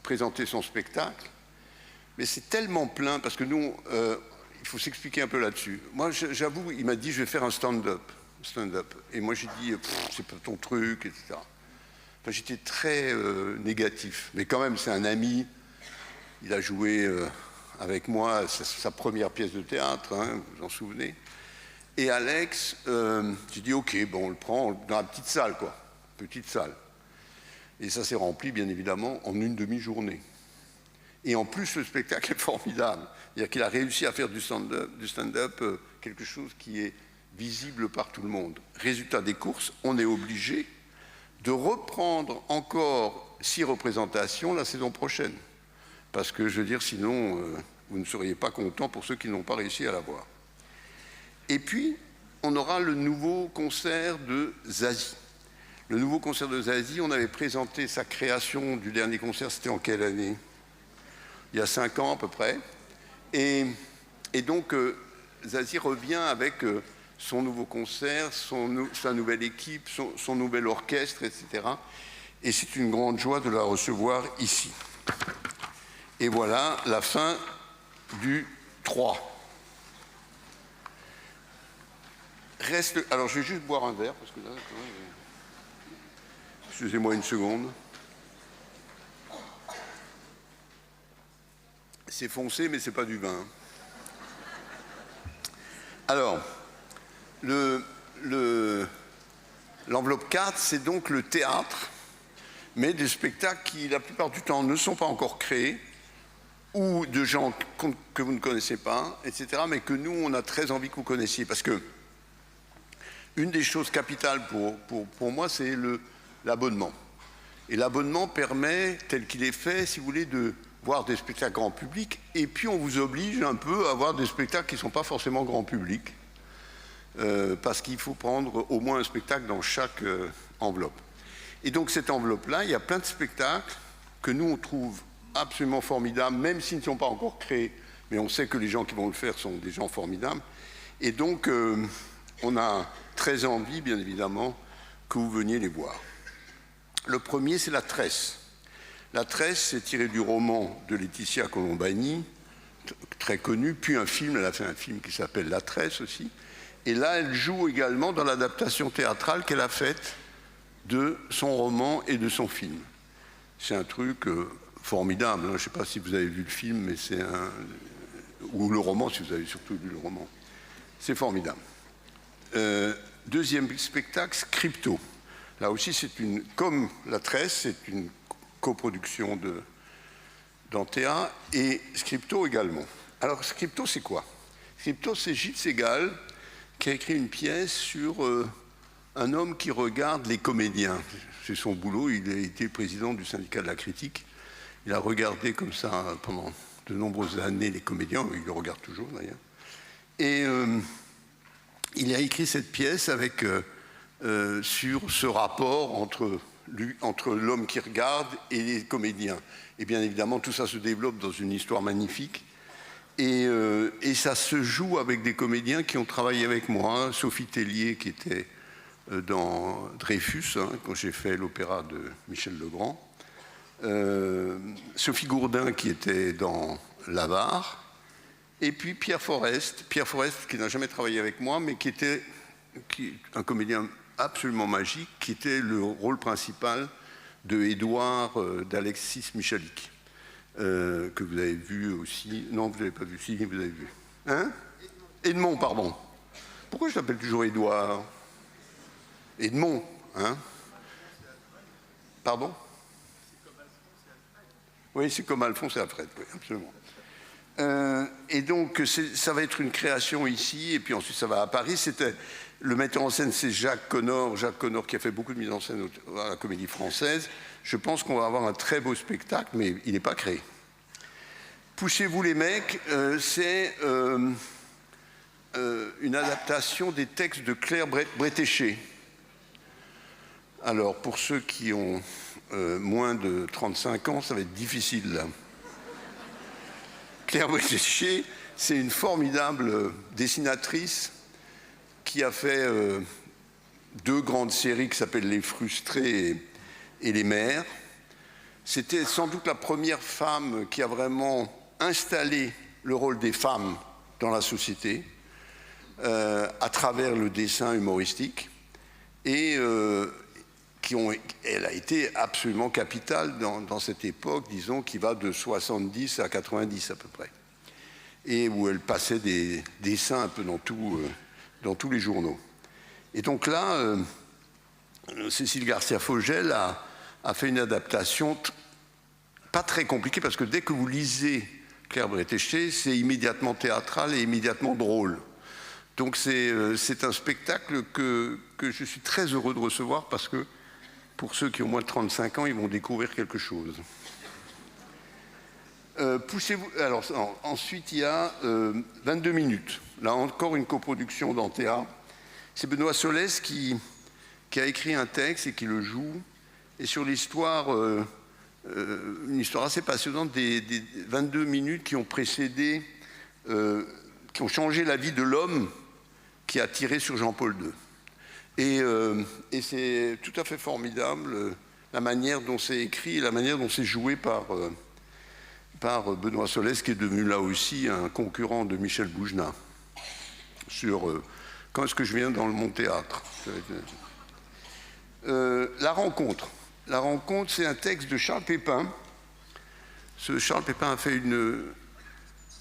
S1: présenter son spectacle. Mais c'est tellement plein, parce que nous, il faut s'expliquer un peu là-dessus. Moi, j'avoue, il m'a dit, je vais faire un stand-up. Et moi, j'ai dit, c'est pas ton truc, etc. Enfin, j'étais très négatif. Mais quand même, c'est un ami. Il a joué avec moi sa première pièce de théâtre, hein, vous vous en souvenez. Et Alex, j'ai dit, OK, bon, on le prend dans la petite salle, quoi. Petite salle. Et ça s'est rempli, bien évidemment, en une demi-journée. Et en plus, le spectacle est formidable. C'est-à-dire qu'il a réussi à faire du stand-up, quelque chose qui est visible par tout le monde. Résultat des courses, on est obligé de reprendre encore 6 représentations la saison prochaine. Parce que, je veux dire, sinon, vous ne seriez pas contents pour ceux qui n'ont pas réussi à la voir. Et puis, on aura le nouveau concert de Zazie. Le nouveau concert de Zazie, on avait présenté sa création du dernier concert, c'était en quelle année? Il y a 5 ans à peu près. Et donc, Zazie revient avec son nouveau concert, sa nouvelle équipe, son nouvel orchestre, etc. Et c'est une grande joie de la recevoir ici. Et voilà la fin du 3. Alors, je vais juste boire un verre, parce que là, quand même, excusez-moi une seconde. C'est foncé, mais ce n'est pas du vin. Alors, l'enveloppe 4, c'est donc le théâtre, mais des spectacles qui, la plupart du temps, ne sont pas encore créés, ou de gens que vous ne connaissez pas, etc., mais que nous, on a très envie que vous connaissiez. Parce que une des choses capitales pour moi, c'est l'abonnement. Et l'abonnement permet, tel qu'il est fait, si vous voulez, de voir des spectacles grand public, et puis on vous oblige un peu à voir des spectacles qui ne sont pas forcément grand public, parce qu'il faut prendre au moins un spectacle dans chaque enveloppe. Et donc cette enveloppe-là, il y a plein de spectacles que nous on trouve absolument formidables, même s'ils ne sont pas encore créés, mais on sait que les gens qui vont le faire sont des gens formidables. Et donc on a très envie, bien évidemment, que vous veniez les voir. Le premier, c'est La Tresse. La Tresse, c'est tiré du roman de Laetitia Colombani, très connu, puis un film, elle a fait un film qui s'appelle La Tresse aussi. Et là, elle joue également dans l'adaptation théâtrale qu'elle a faite de son roman et de son film. C'est un truc formidable, hein. Je ne sais pas si vous avez vu le film, mais c'est un... ou le roman, si vous avez surtout lu le roman. C'est formidable. Deuxième spectacle, Scripto. Là aussi, c'est comme La Tresse, c'est une coproduction d'Antea et Scripto également. Alors, Scripto, c'est quoi? Scripto, c'est Gilles Segal qui a écrit une pièce sur un homme qui regarde les comédiens. C'est son boulot, il a été président du syndicat de la critique. Il a regardé comme ça pendant de nombreuses années les comédiens, il le regarde toujours d'ailleurs. Et il a écrit cette pièce avec, sur ce rapport entre l'homme qui regarde et les comédiens. Et bien évidemment, tout ça se développe dans une histoire magnifique. Et ça se joue avec des comédiens qui ont travaillé avec moi. Sophie Tellier, qui était dans Dreyfus, hein, quand j'ai fait l'opéra de Michel Legrand. Sophie Gourdin, qui était dans l'Avare. Et puis Pierre Forest qui n'a jamais travaillé avec moi, mais qui est un comédien absolument magique, qui était le rôle principal de Édouard d'Alexis Michalik, que vous avez vu aussi. Non, vous n'avez pas vu, si, vous avez vu. Hein? Edmond, pardon. Pourquoi je l'appelle toujours Édouard? Edmond, hein? Pardon? Oui, c'est comme Alphonse et Alfred, oui, absolument. Et donc, ça va être une création ici, et puis ensuite ça va à Paris. Le metteur en scène, c'est Jacques Connor qui a fait beaucoup de mise en scène à la Comédie Française. Je pense qu'on va avoir un très beau spectacle, mais il n'est pas créé. Poussez-vous les mecs, c'est une adaptation des textes de Claire Bretéché. Alors, pour ceux qui ont moins de 35 ans, ça va être difficile, là. Claire Bretéché, c'est une formidable dessinatrice qui a fait 2 grandes séries qui s'appellent Les Frustrés et Les Mères. C'était sans doute la première femme qui a vraiment installé le rôle des femmes dans la société à travers le dessin humoristique. Et elle a été absolument capitale dans cette époque, disons, qui va de 70 à 90 à peu près. Et où elle passait des dessins un peu dans tous les journaux. Et donc là, Cécile Garcia-Fogel a fait une adaptation pas très compliquée, parce que dès que vous lisez Claire Bretéché, c'est immédiatement théâtral et immédiatement drôle. Donc c'est un spectacle que je suis très heureux de recevoir, parce que pour ceux qui ont moins de 35 ans, ils vont découvrir quelque chose. Poussez-vous. Alors, ensuite, il y a 22 minutes. Là encore, une coproduction d'Antea. C'est Benoît Solès qui a écrit un texte et qui le joue. Et sur l'histoire, une histoire assez passionnante des 22 minutes qui ont précédé, qui ont changé la vie de l'homme qui a tiré sur Jean-Paul II. Et c'est tout à fait formidable la manière dont c'est écrit et la manière dont c'est joué par Benoît Solès, qui est devenu là aussi un concurrent de Michel Boujna sur quand est-ce que je viens dans le Monde Théâtre. La rencontre. La rencontre, c'est un texte de Charles Pépin. Ce Charles Pépin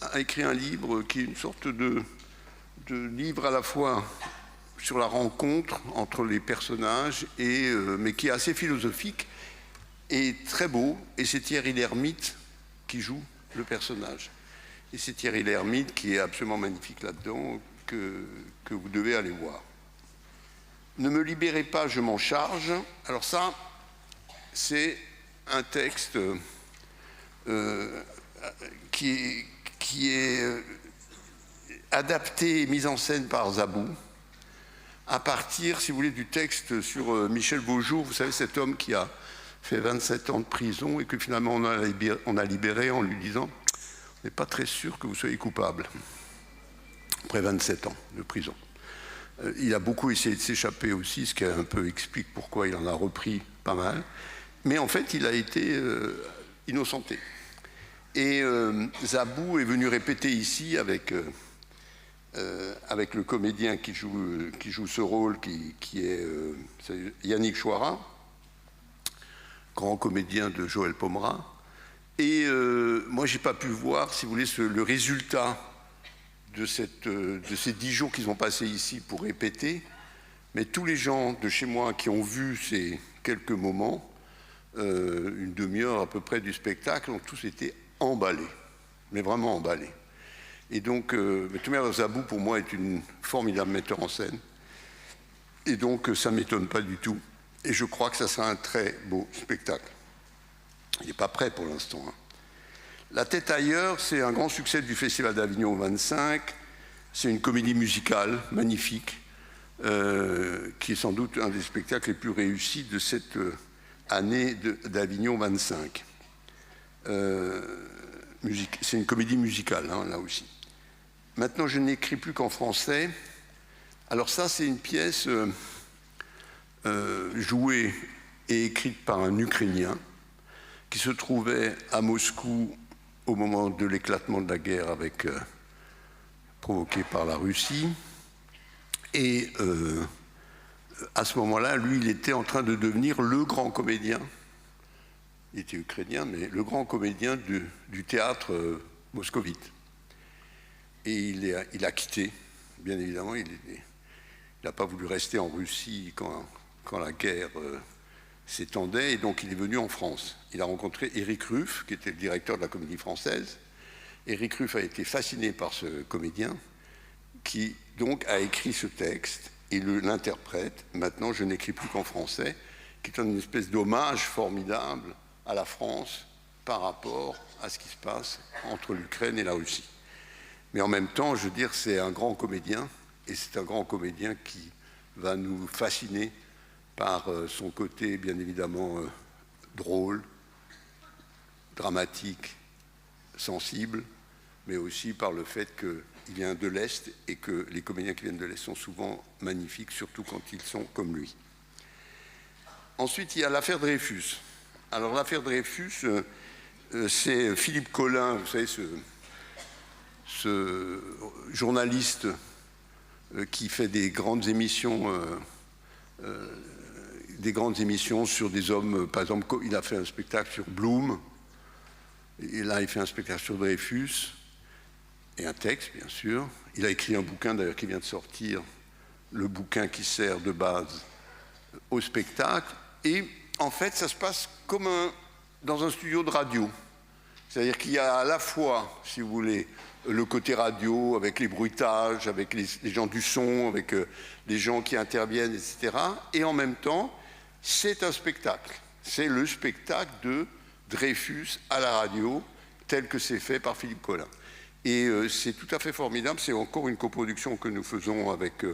S1: a écrit un livre qui est une sorte de livre à la fois sur la rencontre entre les personnages, mais qui est assez philosophique et très beau. Et c'est Thierry Lhermitte qui joue le personnage. Et c'est Thierry Lhermitte qui est absolument magnifique là-dedans, que vous devez aller voir. Ne me libérez pas, je m'en charge. Alors ça, c'est un texte qui est adapté et mis en scène par Zabou, à partir, si vous voulez, du texte sur Michel Beaujour, vous savez, cet homme qui a fait 27 ans de prison et que finalement on a libéré en lui disant « on n'est pas très sûr que vous soyez coupable » après 27 ans de prison. Il a beaucoup essayé de s'échapper aussi, ce qui un peu explique pourquoi il en a repris pas mal. Mais en fait, il a été innocenté. Et Zabou est venu répéter ici avec le comédien qui joue ce rôle, qui est Yannick Chouara, grand comédien de Joël Pomera. Et moi, je n'ai pas pu voir, si vous voulez, le résultat de ces 10 jours qu'ils ont passés ici pour répéter. Mais tous les gens de chez moi qui ont vu ces quelques moments, une demi-heure à peu près du spectacle, ont tous été emballés, mais vraiment emballés. Et donc, Toumer Zabou, pour moi, est une formidable metteur en scène. Et donc, ça ne m'étonne pas du tout. Et je crois que ça sera un très beau spectacle. Il n'est pas prêt pour l'instant. Hein. La tête ailleurs, c'est un grand succès du Festival d'Avignon 25. C'est une comédie musicale magnifique, qui est sans doute un des spectacles les plus réussis de cette année d'Avignon 25. C'est une comédie musicale, hein, là aussi. Maintenant, je n'écris plus qu'en français. Alors ça, c'est une pièce jouée et écrite par un Ukrainien qui se trouvait à Moscou au moment de l'éclatement de la guerre provoquée par la Russie. Et à ce moment-là, lui, il était en train de devenir le grand comédien. Il était ukrainien, mais le grand comédien du théâtre moscovite. Et il a quitté, bien évidemment. Il n'a pas voulu rester en Russie quand la guerre s'étendait, et donc il est venu en France. Il a rencontré Éric Ruff, qui était le directeur de la Comédie Française. Éric Ruff a été fasciné par ce comédien, qui donc a écrit ce texte et l'interprète. Maintenant, je n'écris plus qu'en français, qui est une espèce d'hommage formidable à la France par rapport à ce qui se passe entre l'Ukraine et la Russie. Mais en même temps, je veux dire, c'est un grand comédien, et c'est un grand comédien qui va nous fasciner par son côté, bien évidemment, drôle, dramatique, sensible, mais aussi par le fait qu'il vient de l'Est et que les comédiens qui viennent de l'Est sont souvent magnifiques, surtout quand ils sont comme lui. Ensuite, il y a l'affaire Dreyfus. Alors, l'affaire Dreyfus, c'est Philippe Collin, vous savez, ce journaliste qui fait des grandes émissions sur des hommes. Par exemple, il a fait un spectacle sur Blum, et là, il fait un spectacle sur Dreyfus, et un texte, bien sûr. Il a écrit un bouquin, d'ailleurs, qui vient de sortir, le bouquin qui sert de base au spectacle. Et en fait, ça se passe comme dans un studio de radio. C'est-à-dire qu'il y a à la fois, si vous voulez, le côté radio, avec les bruitages, avec les gens du son, avec les gens qui interviennent, etc. Et en même temps, c'est un spectacle. C'est le spectacle de Dreyfus à la radio, tel que c'est fait par Philippe Collin. Et c'est tout à fait formidable. C'est encore une coproduction que nous faisons avec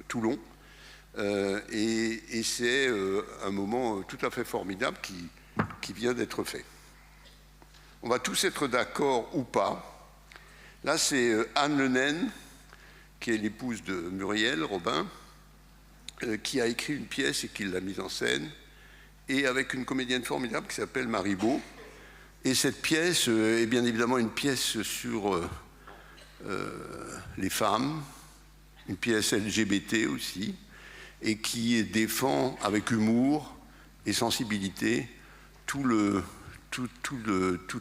S1: Toulon. Et c'est un moment tout à fait formidable qui vient d'être fait. On va tous être d'accord ou pas. Là, c'est Anne Le Naine, qui est l'épouse de Muriel Robin, qui a écrit une pièce et qui l'a mise en scène, et avec une comédienne formidable qui s'appelle Marie Beau. Et cette pièce est bien évidemment une pièce sur les femmes, une pièce LGBT aussi, et qui défend avec humour et sensibilité toute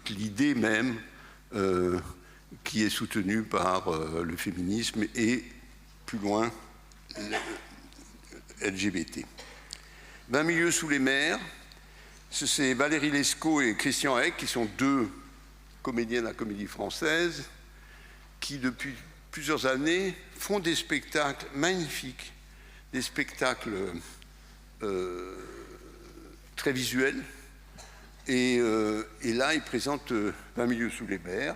S1: l'idée même qui est soutenue par le féminisme et, plus loin, LGBT. 20 milieux sous les mers, c'est Valérie Lescaut et Christian Eck, qui sont deux comédiens de la Comédie Française, qui depuis plusieurs années font des spectacles magnifiques, des spectacles très visuels. Et là, ils présentent 20 milieux sous les mers,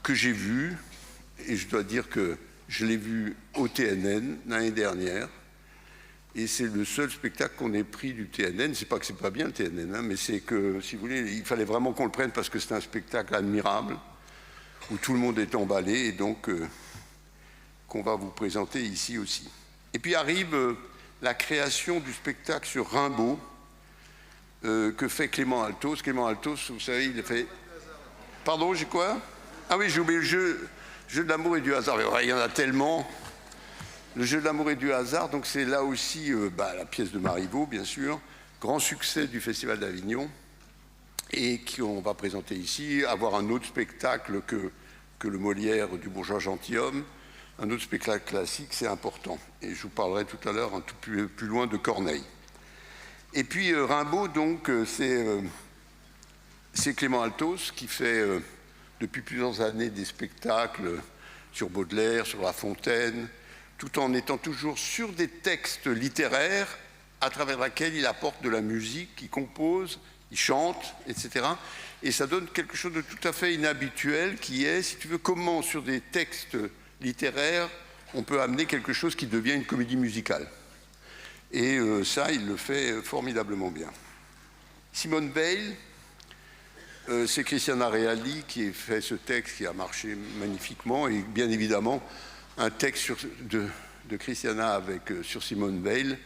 S1: que j'ai vu, et je dois dire que je l'ai vu au TNN l'année dernière, et c'est le seul spectacle qu'on ait pris du TNN. C'est pas que c'est pas bien le TNN, hein, mais c'est que, si vous voulez, il fallait vraiment qu'on le prenne parce que c'est un spectacle admirable, où tout le monde est emballé, et donc qu'on va vous présenter ici aussi. Et puis arrive la création du spectacle sur Rimbaud, que fait Clément Altos. Clément Altos, vous savez, il a fait... Pardon, j'ai quoi? Ah oui, j'ai oublié le jeu de l'amour et du hasard. Il y en a tellement. Le jeu de l'amour et du hasard, donc c'est là aussi la pièce de Marivaux, bien sûr, grand succès du Festival d'Avignon, et qu'on va présenter ici, avoir un autre spectacle que le Molière du Bourgeois Gentilhomme, un autre spectacle classique, c'est important. Et je vous parlerai tout à l'heure un tout plus loin de Corneille. Et puis Rimbaud, donc, c'est Clément Altos qui fait depuis plusieurs années des spectacles sur Baudelaire, sur La Fontaine, tout en étant toujours sur des textes littéraires à travers lesquels il apporte de la musique, qu'il compose ils chantent, etc. Et ça donne quelque chose de tout à fait inhabituel qui est, si tu veux, comment sur des textes littéraires, on peut amener quelque chose qui devient une comédie musicale. Et ça, il le fait formidablement bien. Simone Veil, c'est Christiana Reali qui a fait ce texte qui a marché magnifiquement, et bien évidemment, un texte de Christiana sur Simone Veil,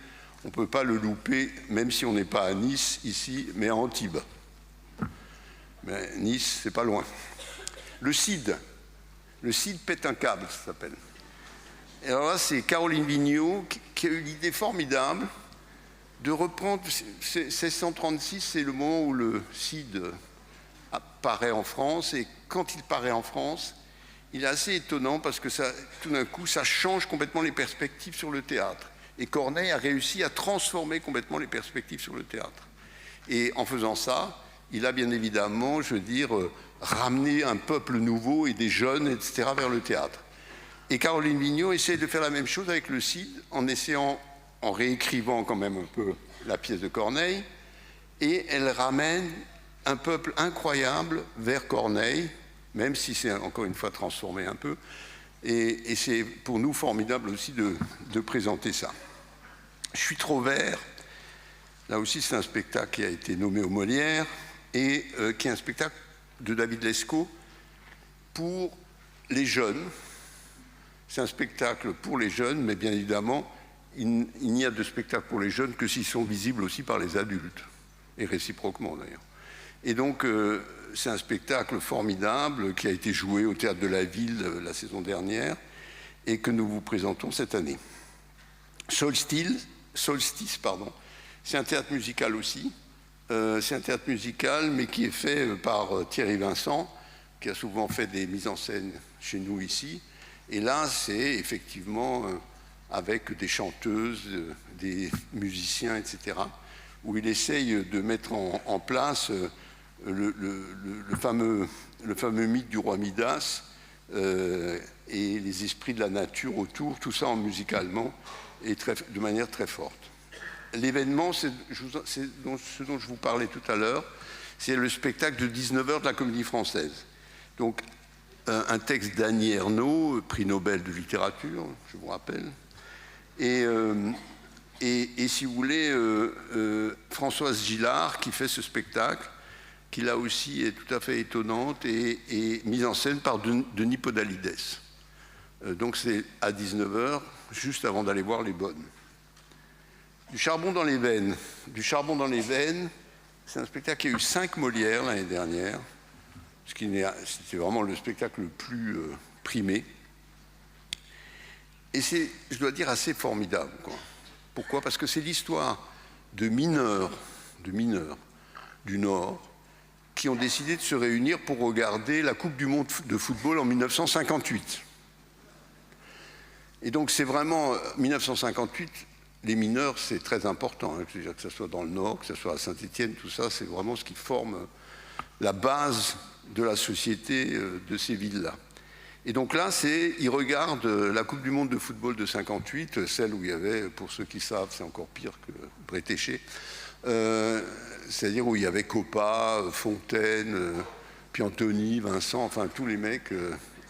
S1: on ne peut pas le louper, même si on n'est pas à Nice, ici, mais à Antibes. Mais Nice, c'est pas loin. Le Cid pète un câble, ça s'appelle. Et alors là, c'est Caroline Vigneault qui a eu l'idée formidable de reprendre. 1636, c'est le moment où le Cid apparaît en France, et quand il paraît en France, il est assez étonnant parce que ça, tout d'un coup, ça change complètement les perspectives sur le théâtre. Et Corneille a réussi à transformer complètement les perspectives sur le théâtre. Et en faisant ça, il a bien évidemment, je veux dire, ramené un peuple nouveau et des jeunes, etc., vers le théâtre. Et Caroline Vigneault essaie de faire la même chose avec le Cid, en réécrivant quand même un peu la pièce de Corneille, et elle ramène un peuple incroyable vers Corneille, même si c'est encore une fois transformé un peu, et c'est pour nous formidable aussi de présenter ça. Je suis trop vert, là aussi c'est un spectacle qui a été nommé aux Molières, et qui est un spectacle de David Lescaut pour les jeunes. C'est un spectacle pour les jeunes, mais bien évidemment, il n'y a de spectacle pour les jeunes que s'ils sont visibles aussi par les adultes, et réciproquement d'ailleurs. Et donc, c'est un spectacle formidable qui a été joué au Théâtre de la Ville la saison dernière et que nous vous présentons cette année. Solstice, c'est un théâtre musical aussi. C'est un théâtre musical, mais qui est fait par Thierry Vincent, qui a souvent fait des mises en scène chez nous ici. Et là, c'est effectivement avec des chanteuses, des musiciens, etc., où il essaye de mettre en place le fameux mythe du roi Midas et les esprits de la nature autour, tout ça en musicalement et de manière très forte. L'événement, c'est ce dont je vous parlais tout à l'heure, c'est le spectacle de 19h de la Comédie Française. Donc, un texte d'Annie Ernaux, prix Nobel de littérature, je vous rappelle. Et si vous voulez, Françoise Gillard qui fait ce spectacle, qui là aussi est tout à fait étonnante et mise en scène par Denis Podalides. Donc c'est à 19h, juste avant d'aller voir les bonnes. Du charbon dans les veines. Du charbon dans les veines, c'est un spectacle qui a eu 5 Molières l'année dernière, c'était vraiment le spectacle le plus primé. Et c'est, je dois dire, assez formidable, quoi. Pourquoi ? Parce que c'est l'histoire de mineurs du Nord qui ont décidé de se réunir pour regarder la Coupe du Monde de football en 1958. Et donc c'est vraiment 1958, les mineurs, c'est très important, hein, que ce soit dans le Nord, que ce soit à Saint-Étienne, tout ça, c'est vraiment ce qui forme la base de la société de ces villes-là. Et donc là, ils regardent la Coupe du Monde de football de 58, celle où il y avait, pour ceux qui savent, c'est encore pire que Bretéché, c'est-à-dire où il y avait Coppa, Fontaine, Piantoni, Vincent, enfin tous les mecs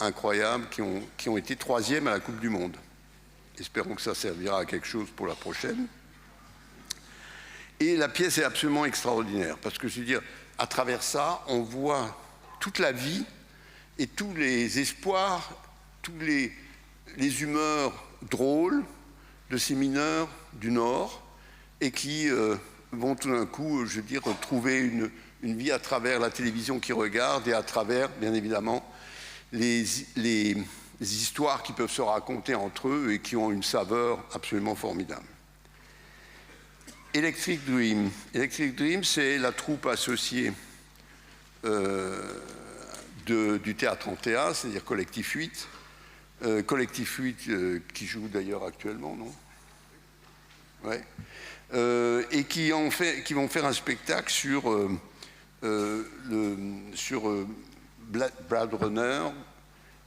S1: incroyables qui ont été 3e à la Coupe du Monde. Espérons que ça servira à quelque chose pour la prochaine. Et la pièce est absolument extraordinaire, parce que je veux dire, à travers ça, on voit toute la vie et tous les espoirs, toutes les humeurs drôles de ces mineurs du Nord, et qui vont tout d'un coup, je veux dire, trouver une vie à travers la télévision qu'ils regardent et à travers, bien évidemment, les histoires qui peuvent se raconter entre eux et qui ont une saveur absolument formidable. Electric Dream. Electric Dream, c'est la troupe associée du Théâtre en Théâtre, c'est-à-dire Collectif 8. Collectif 8 qui joue d'ailleurs actuellement, non ? Ouais. Et qui vont faire un spectacle sur Blade Runner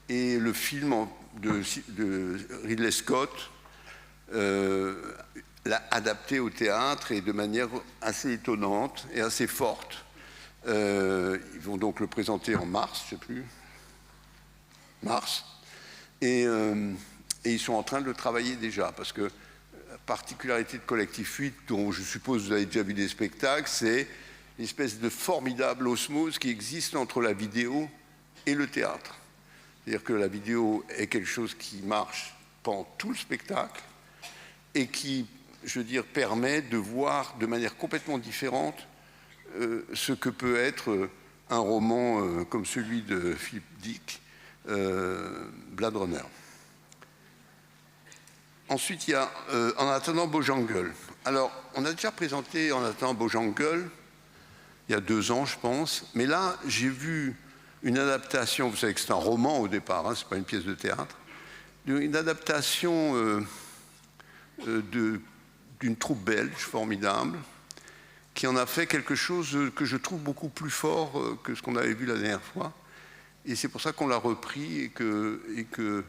S1: et le film de Ridley Scott, adapté au théâtre et de manière assez étonnante et assez forte. Ils vont donc le présenter en mars, je ne sais plus, mars, et ils sont en train de le travailler déjà, parce que la particularité de Collectif 8, dont je suppose vous avez déjà vu des spectacles, c'est une espèce de formidable osmose qui existe entre la vidéo et le théâtre. C'est-à-dire que la vidéo est quelque chose qui marche pendant tout le spectacle et qui, je veux dire, permet de voir de manière complètement différente ce que peut être un roman comme celui de Philippe Dick, Blade Runner. Ensuite, il y a En attendant Bojangles. Alors, on a déjà présenté En attendant Bojangles il y a 2 ans, je pense, mais là, j'ai vu une adaptation, vous savez que c'est un roman au départ, hein, ce n'est pas une pièce de théâtre, une adaptation d'une troupe belge formidable, qui en a fait quelque chose que je trouve beaucoup plus fort que ce qu'on avait vu la dernière fois. Et c'est pour ça qu'on l'a repris et que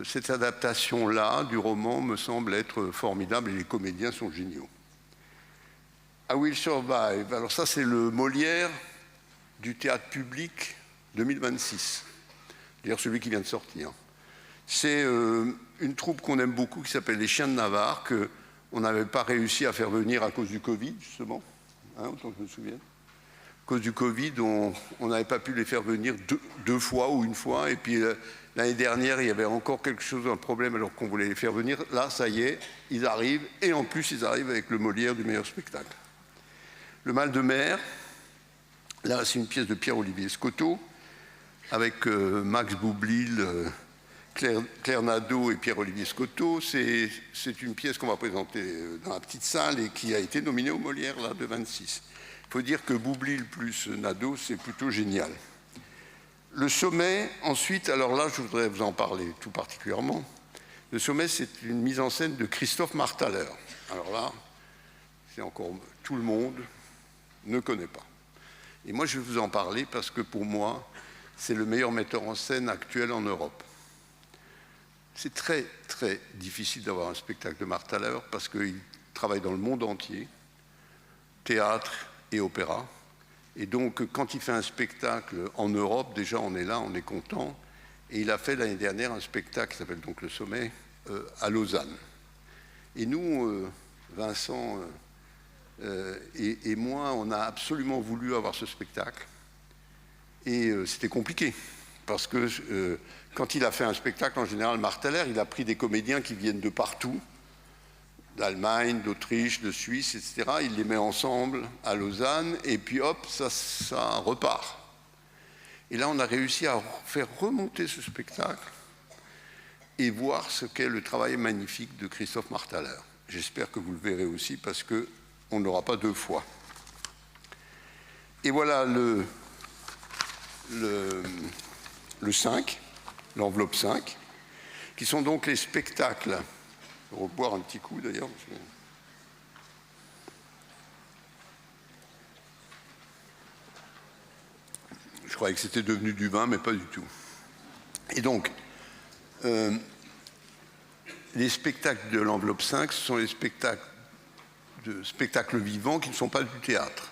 S1: cette adaptation-là du roman me semble être formidable et les comédiens sont géniaux. I Will Survive. Alors ça, c'est le Molière du théâtre public 2026. D'ailleurs, celui qui vient de sortir. C'est une troupe qu'on aime beaucoup qui s'appelle les Chiens de Navarre, qu'on n'avait pas réussi à faire venir à cause du Covid, justement, hein, autant que je me souvienne. À cause du Covid, on n'avait pas pu les faire venir deux fois ou une fois. Et puis l'année dernière, il y avait encore quelque chose, un problème, alors qu'on voulait les faire venir. Là, ça y est, ils arrivent. Et en plus, ils arrivent avec le Molière du meilleur spectacle. Le Mal de mer, là, c'est une pièce de Pierre-Olivier Scotto, avec Max Boublil, Claire Nadeau et Pierre-Olivier Scotto. C'est une pièce qu'on va présenter dans la petite salle et qui a été nominée au Molière, là, de 26. Il faut dire que Boublil plus Nadeau, c'est plutôt génial. Le Sommet, ensuite, alors là, je voudrais vous en parler tout particulièrement. Le Sommet, c'est une mise en scène de Christophe Marthaler. Alors là, c'est encore tout le monde ne connaît pas. Et moi, je vais vous en parler parce que pour moi, c'est le meilleur metteur en scène actuel en Europe. C'est très, très difficile d'avoir un spectacle de Marthaler parce qu'il travaille dans le monde entier, théâtre et opéra. Et donc, quand il fait un spectacle en Europe, déjà, on est là, on est content. Et il a fait l'année dernière un spectacle qui s'appelle donc Le Sommet à Lausanne. Et nous, Vincent et moi, on a absolument voulu avoir ce spectacle. Et c'était compliqué. Parce que quand il a fait un spectacle, en général, Marthaler, il a pris des comédiens qui viennent de partout, d'Allemagne, d'Autriche, de Suisse, etc. Il les met ensemble à Lausanne, et puis hop, ça repart. Et là, on a réussi à faire remonter ce spectacle et voir ce qu'est le travail magnifique de Christophe Marthaler. J'espère que vous le verrez aussi, parce qu'on ne l'aura pas 2 fois. Et voilà le 5, l'enveloppe 5, qui sont donc les spectacles. Je vais reboire un petit coup d'ailleurs. Je croyais que c'était devenu du vin, mais pas du tout. Et donc, les spectacles de l'enveloppe 5, ce sont les spectacles vivants qui ne sont pas du théâtre,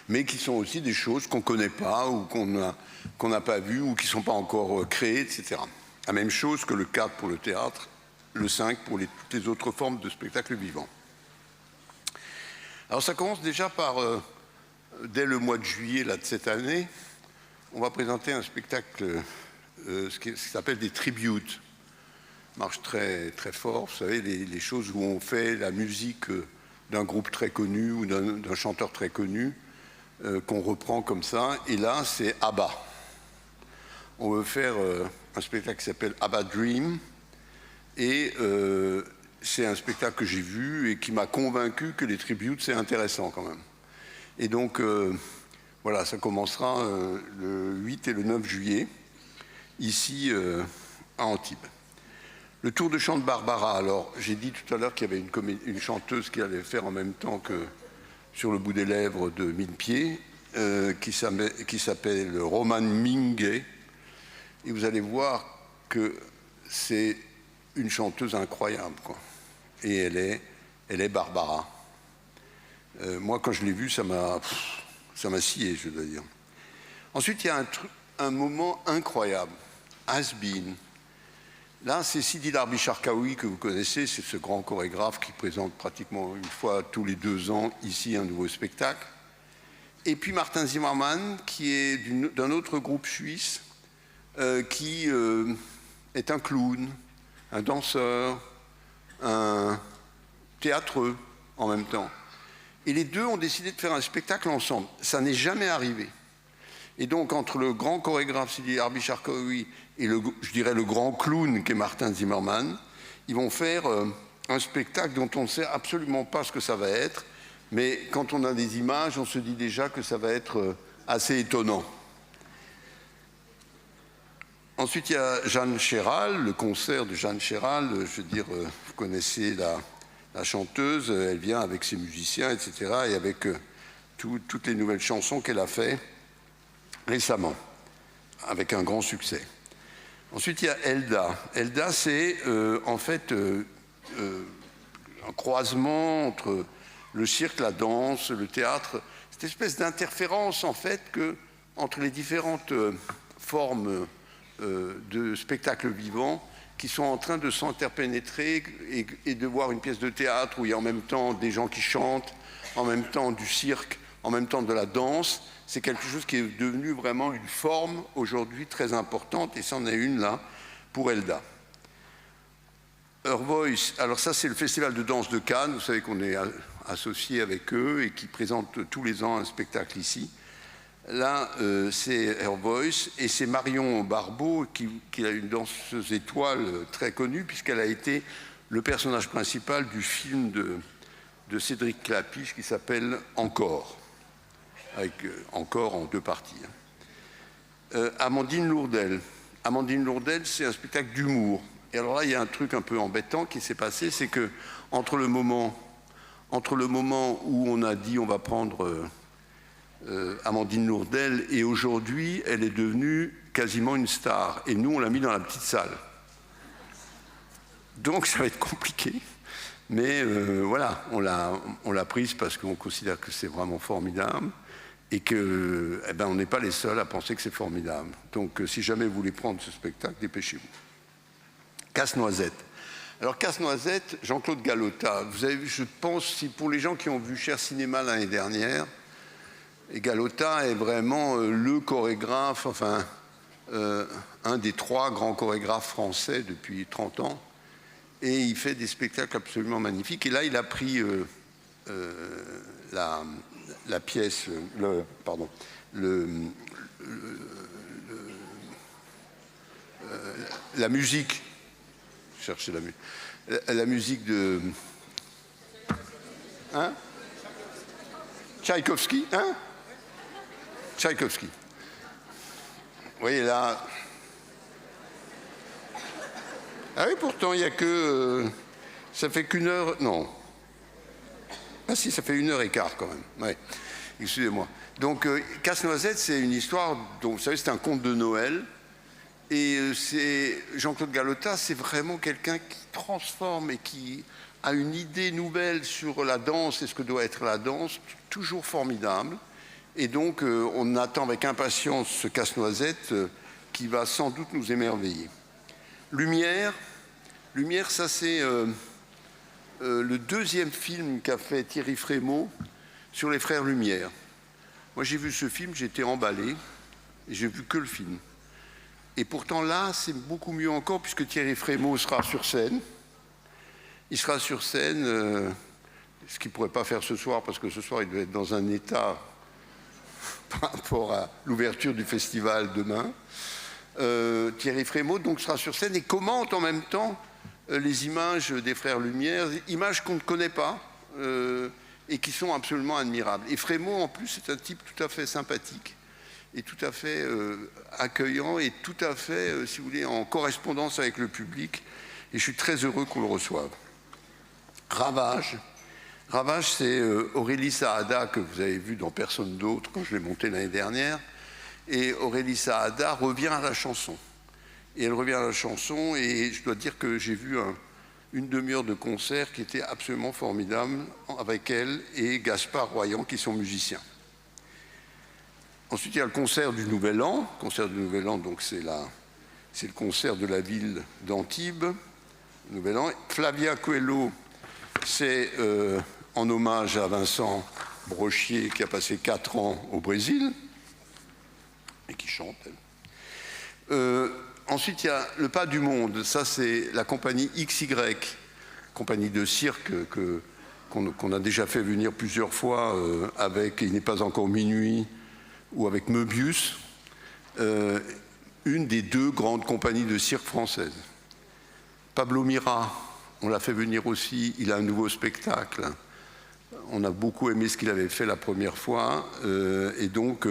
S1: mais qui sont aussi des choses qu'on ne connaît pas ou qu'on n'a pas vues ou qui ne sont pas encore créées, etc. La même chose que le 4 pour le théâtre, le 5 pour toutes les autres formes de spectacles vivants. Alors ça commence déjà par, dès le mois de juillet là, de cette année, on va présenter un spectacle ce qui s'appelle des tributes. Marche très, très fort, vous savez, les choses où on fait la musique d'un groupe très connu ou d'un chanteur très connu, qu'on reprend comme ça. Et là, c'est ABBA. On veut faire un spectacle qui s'appelle ABBA Dream. Et c'est un spectacle que j'ai vu et qui m'a convaincu que les tributes, c'est intéressant quand même. Et donc, voilà, ça commencera le 8 et le 9 juillet, ici à Antibes. Le tour de chant de Barbara. Alors, j'ai dit tout à l'heure qu'il y avait une chanteuse qui allait faire en même temps que Sur le bout des lèvres de 1000 pieds, qui s'appelle Romane Minguet. Et vous allez voir que c'est une chanteuse incroyable, quoi. et elle est Barbara. Moi, quand je l'ai vue, ça m'a scié, je dois dire. Ensuite, il y a un moment incroyable, Has Been. Là, c'est Sidi Larbi Charkaoui que vous connaissez, c'est ce grand chorégraphe qui présente pratiquement une fois tous les 2 ans ici un nouveau spectacle. Et puis Martin Zimmermann, qui est d'un autre groupe suisse, qui est un clown, un danseur, un théâtreux en même temps. Et les deux ont décidé de faire un spectacle ensemble. Ça n'est jamais arrivé. Et donc, entre le grand chorégraphe Sidi Larbi Charkaoui et je dirais le grand clown qui est Martin Zimmermann, ils vont faire un spectacle dont on ne sait absolument pas ce que ça va être, mais quand on a des images, on se dit déjà que ça va être assez étonnant. Ensuite, il y a Jeanne Chéral, le concert de Jeanne Chéral. Je veux dire, vous connaissez la chanteuse, elle vient avec ses musiciens, etc., et avec toutes les nouvelles chansons qu'elle a fait récemment, avec un grand succès. Ensuite, il y a Elda. Elda, c'est en fait un croisement entre le cirque, la danse, le théâtre, cette espèce d'interférence en fait entre les différentes formes de spectacles vivants qui sont en train de s'interpénétrer et de voir une pièce de théâtre où il y a en même temps des gens qui chantent, en même temps du cirque, en même temps de la danse. C'est quelque chose qui est devenu vraiment une forme aujourd'hui très importante, et c'en est une là pour Elda. Her Voice, alors ça c'est le Festival de danse de Cannes, vous savez qu'on est associé avec eux et qui présente tous les ans un spectacle ici. Là, c'est Her Voice, et c'est Marion Barbeau qui a une danseuse étoile très connue, puisqu'elle a été le personnage principal du film de Cédric Clapiche qui s'appelle Encore, avec Encore en 2 parties. Amandine Lourdel. Amandine Lourdel, c'est un spectacle d'humour. Et alors là, il y a un truc un peu embêtant qui s'est passé, c'est que entre le moment où on a dit on va prendre Amandine Lourdel et aujourd'hui, elle est devenue quasiment une star. Et nous, on l'a mis dans la petite salle. Donc ça va être compliqué. Mais voilà, on l'a prise parce qu'on considère que c'est vraiment formidable et que, on n'est pas les seuls à penser que c'est formidable. Donc si jamais vous voulez prendre ce spectacle, dépêchez-vous. Casse-Noisette. Alors Casse-Noisette, Jean-Claude Galota. Vous avez vu, je pense, si pour les gens qui ont vu Cher Cinéma l'année dernière, et Galota est vraiment le chorégraphe, enfin un des 3 grands chorégraphes français depuis 30 ans. Et il fait des spectacles absolument magnifiques. Et là, il a pris la pièce, la musique. Cherchez la musique de... Hein? Tchaïkovski, hein? Tchaïkovski. Vous voyez là... Ah oui, pourtant, il n'y a que... ça fait qu'1 heure... Non. Ah si, ça fait 1h15 quand même. Ouais. Excusez-moi. Donc, Casse-Noisette, c'est une histoire... dont, vous savez, c'est un conte de Noël. Et c'est Jean-Claude Galota, c'est vraiment quelqu'un qui transforme et qui a une idée nouvelle sur la danse et ce que doit être la danse, toujours formidable. Et donc, on attend avec impatience ce Casse-Noisette qui va sans doute nous émerveiller. Lumière, ça c'est le 2e film qu'a fait Thierry Frémaux sur les frères Lumière. Moi j'ai vu ce film, j'ai été emballé, et j'ai vu que le film. Et pourtant là, c'est beaucoup mieux encore, puisque Thierry Frémaux sera sur scène. Il sera sur scène, ce qu'il ne pourrait pas faire ce soir, parce que ce soir il doit être dans un état par rapport à l'ouverture du festival demain. Thierry Frémaux donc sera sur scène et commente en même temps les images des frères Lumière, images qu'on ne connaît pas et qui sont absolument admirables. Et Frémaux en plus c'est un type tout à fait sympathique et tout à fait accueillant et tout à fait, si vous voulez, en correspondance avec le public. Et je suis très heureux qu'on le reçoive. Ravage, c'est Aurélie Saada que vous avez vu dans Personne d'autre quand je l'ai monté l'année dernière. Et Aurélie Saada revient à la chanson. Et elle revient à la chanson, et je dois dire que j'ai vu une demi-heure de concert qui était absolument formidable avec elle et Gaspard Royan qui sont musiciens. Ensuite, il y a le concert du Nouvel An. Le concert du Nouvel An, donc c'est le concert de la ville d'Antibes. Nouvel An. Flavia Coelho, c'est en hommage à Vincent Brochier qui a passé 4 ans au Brésil et qui chante. Ensuite, il y a le Pas du Monde. Ça, c'est la compagnie XY, compagnie de cirque qu'on a déjà fait venir plusieurs fois avec Il n'est pas encore minuit ou avec Möbius, une des 2 grandes compagnies de cirque françaises. Pablo Mira, on l'a fait venir aussi, il a un nouveau spectacle. On a beaucoup aimé ce qu'il avait fait la première fois, et donc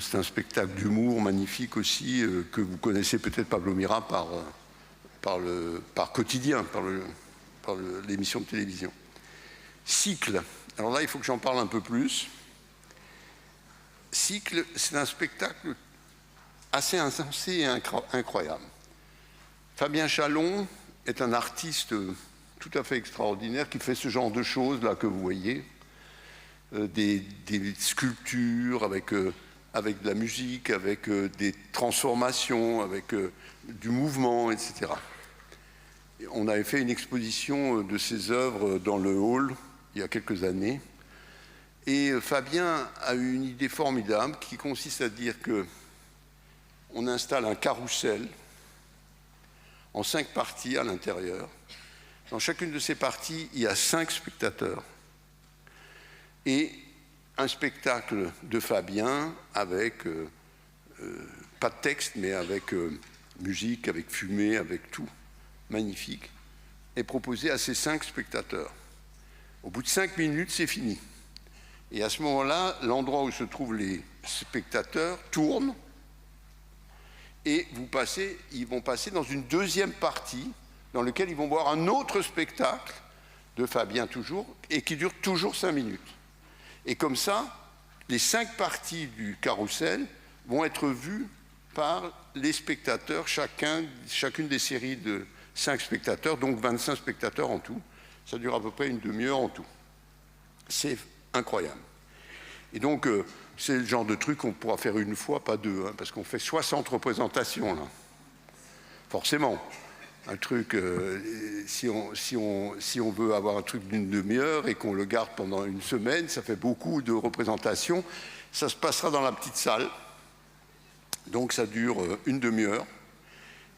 S1: c'est un spectacle d'humour magnifique aussi, que vous connaissez peut-être Pablo Mira par quotidien, par l'émission de télévision. Cycle, alors là il faut que j'en parle un peu plus. Cycle, c'est un spectacle assez insensé et incroyable. Fabien Chalon est un artiste tout à fait extraordinaire qui fait ce genre de choses là que vous voyez, des sculptures avec de la musique, avec des transformations, avec du mouvement, etc. Et on avait fait une exposition de ses œuvres dans le hall il y a quelques années. Et Fabien a eu une idée formidable qui consiste à dire qu'on installe un carrousel en 5 parties à l'intérieur. Dans chacune de ces parties, il y a 5 spectateurs. Et un spectacle de Fabien avec, pas de texte, mais avec musique, avec fumée, avec tout, magnifique, est proposé à ces 5 spectateurs. Au bout de 5 minutes, c'est fini. Et à ce moment-là, l'endroit où se trouvent les spectateurs tourne et ils vont passer dans une deuxième partie dans laquelle ils vont voir un autre spectacle de Fabien toujours et qui dure toujours 5 minutes. Et comme ça, les 5 parties du carrousel vont être vues par les spectateurs, chacune des séries de 5 spectateurs, donc 25 spectateurs en tout. Ça dure à peu près une demi-heure en tout. C'est incroyable. Et donc, c'est le genre de truc qu'on pourra faire une fois, pas 2, hein, parce qu'on fait 60 représentations, là. Forcément. Un truc, si on veut avoir un truc d'une demi-heure et qu'on le garde pendant une semaine, ça fait beaucoup de représentations. Ça se passera dans la petite salle. Donc, ça dure une demi-heure.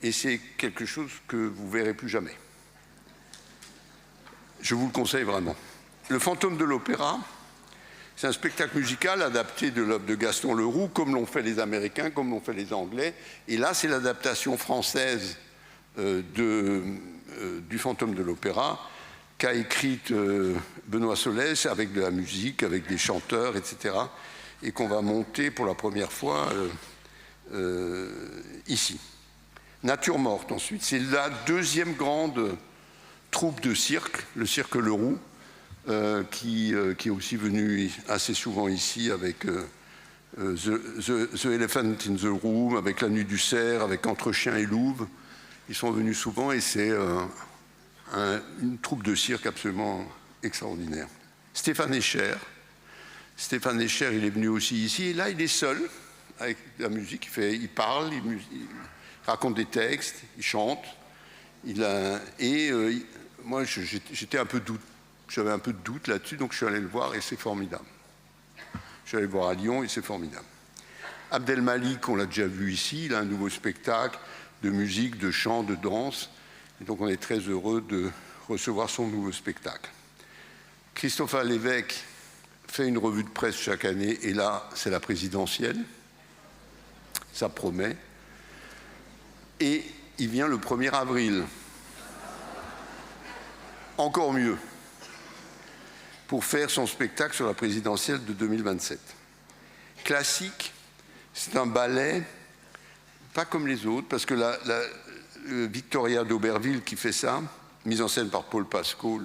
S1: Et c'est quelque chose que vous ne verrez plus jamais. Je vous le conseille vraiment. Le Fantôme de l'Opéra, c'est un spectacle musical adapté de l'œuvre de Gaston Leroux, comme l'ont fait les Américains, comme l'ont fait les Anglais. Et là, c'est l'adaptation française du Fantôme de l'Opéra qu'a écrite Benoît Solès avec de la musique, avec des chanteurs, etc. Et qu'on va monter pour la première fois ici. Nature morte, ensuite. C'est la 2e grande troupe de cirque, le Cirque Leroux, qui est aussi venu assez souvent ici avec The Elephant in the Room, avec La Nuit du Cerf, avec Entre Chiens et Louve. Ils sont venus souvent et c'est une troupe de cirque absolument extraordinaire. Stéphane Escher. Stéphane Escher, il est venu aussi ici. Et là, il est seul avec la musique. Il parle, il raconte des textes, il chante. Moi, j'étais un peu j'avais un peu de doute là-dessus, donc je suis allé le voir et c'est formidable. Je suis allé le voir à Lyon et c'est formidable. Abdel Malik, on l'a déjà vu ici, il a un nouveau spectacle de musique, de chant, de danse. Et donc on est très heureux de recevoir son nouveau spectacle. Christophe Lévesque fait une revue de presse chaque année et là, c'est la présidentielle. Ça promet. Et il vient le 1er avril. Encore mieux. Pour faire son spectacle sur la présidentielle de 2027. Classique, c'est un ballet, pas comme les autres, parce que Victoria d'Auberville qui fait ça, mise en scène par Paul Pasco,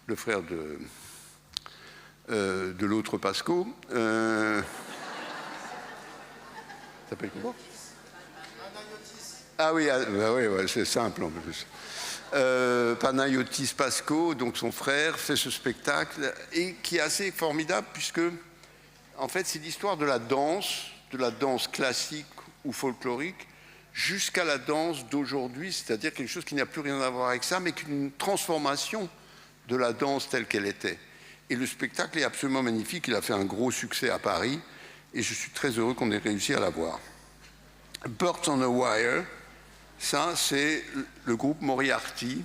S1: le frère de l'autre Pasco. s'appelle comment ? Ah oui, bah oui, c'est simple en plus. Panayotis Pasco, donc son frère, fait ce spectacle et qui est assez formidable puisque, en fait, c'est l'histoire de la danse classique ou folklorique, jusqu'à la danse d'aujourd'hui, c'est-à-dire quelque chose qui n'a plus rien à voir avec ça, mais qu'une transformation de la danse telle qu'elle était. Et le spectacle est absolument magnifique, il a fait un gros succès à Paris, et je suis très heureux qu'on ait réussi à l'avoir. Birds on a Wire, ça c'est le groupe Moriarty,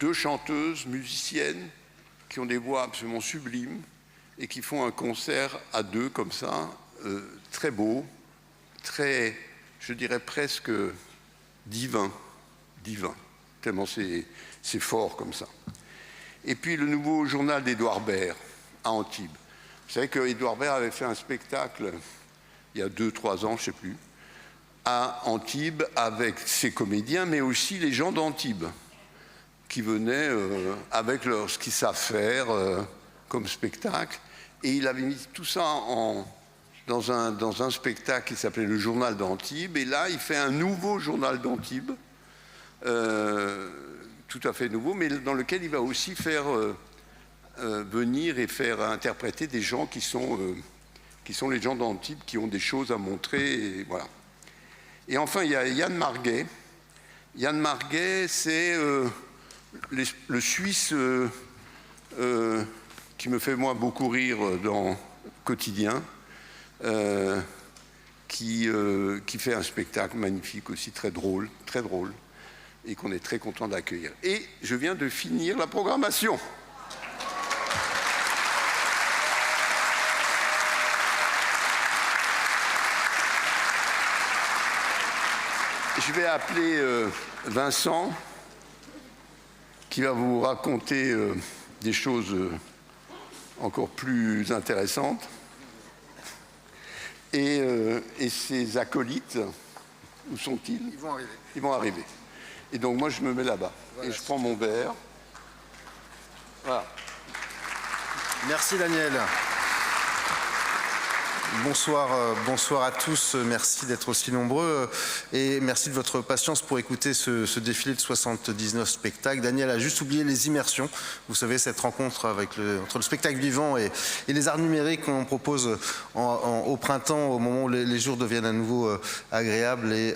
S1: 2 chanteuses, musiciennes, qui ont des voix absolument sublimes, et qui font un concert à 2 comme ça, très beau, très, je dirais presque divin, tellement c'est fort comme ça. Et puis le nouveau journal d'Édouard Baird à Antibes. Vous savez qu'Édouard Baird avait fait un spectacle il y a 2-3 ans, je ne sais plus, à Antibes avec ses comédiens, mais aussi les gens d'Antibes qui venaient avec ce qu'ils savent faire comme spectacle. Et il avait mis tout ça dans un spectacle qui s'appelait le Journal d'Antibes. Et là, il fait un nouveau Journal d'Antibes, tout à fait nouveau, mais dans lequel il va aussi faire venir et faire interpréter des gens qui sont les gens d'Antibes, qui ont des choses à montrer. Et voilà. Et enfin, il y a Yann Marguet. Yann Marguet, c'est le Suisse qui me fait, moi, beaucoup rire dans Quotidien, qui fait un spectacle magnifique aussi, très drôle, et qu'on est très content d'accueillir. Et je viens de finir la programmation. Je vais appeler Vincent, qui va vous raconter des choses encore plus intéressantes. Et ses acolytes, où sont-ils?
S3: Ils vont arriver.
S1: Ils vont arriver. Et donc moi je me mets là-bas. Voilà, et je prends mon verre. Voilà.
S3: Merci Daniel. Bonsoir à tous, merci d'être aussi nombreux et merci de votre patience pour écouter ce défilé de 79 spectacles. Daniel a juste oublié les immersions, vous savez, cette rencontre entre le spectacle vivant et les arts numériques qu'on propose au printemps, au moment où les jours deviennent à nouveau agréables. Et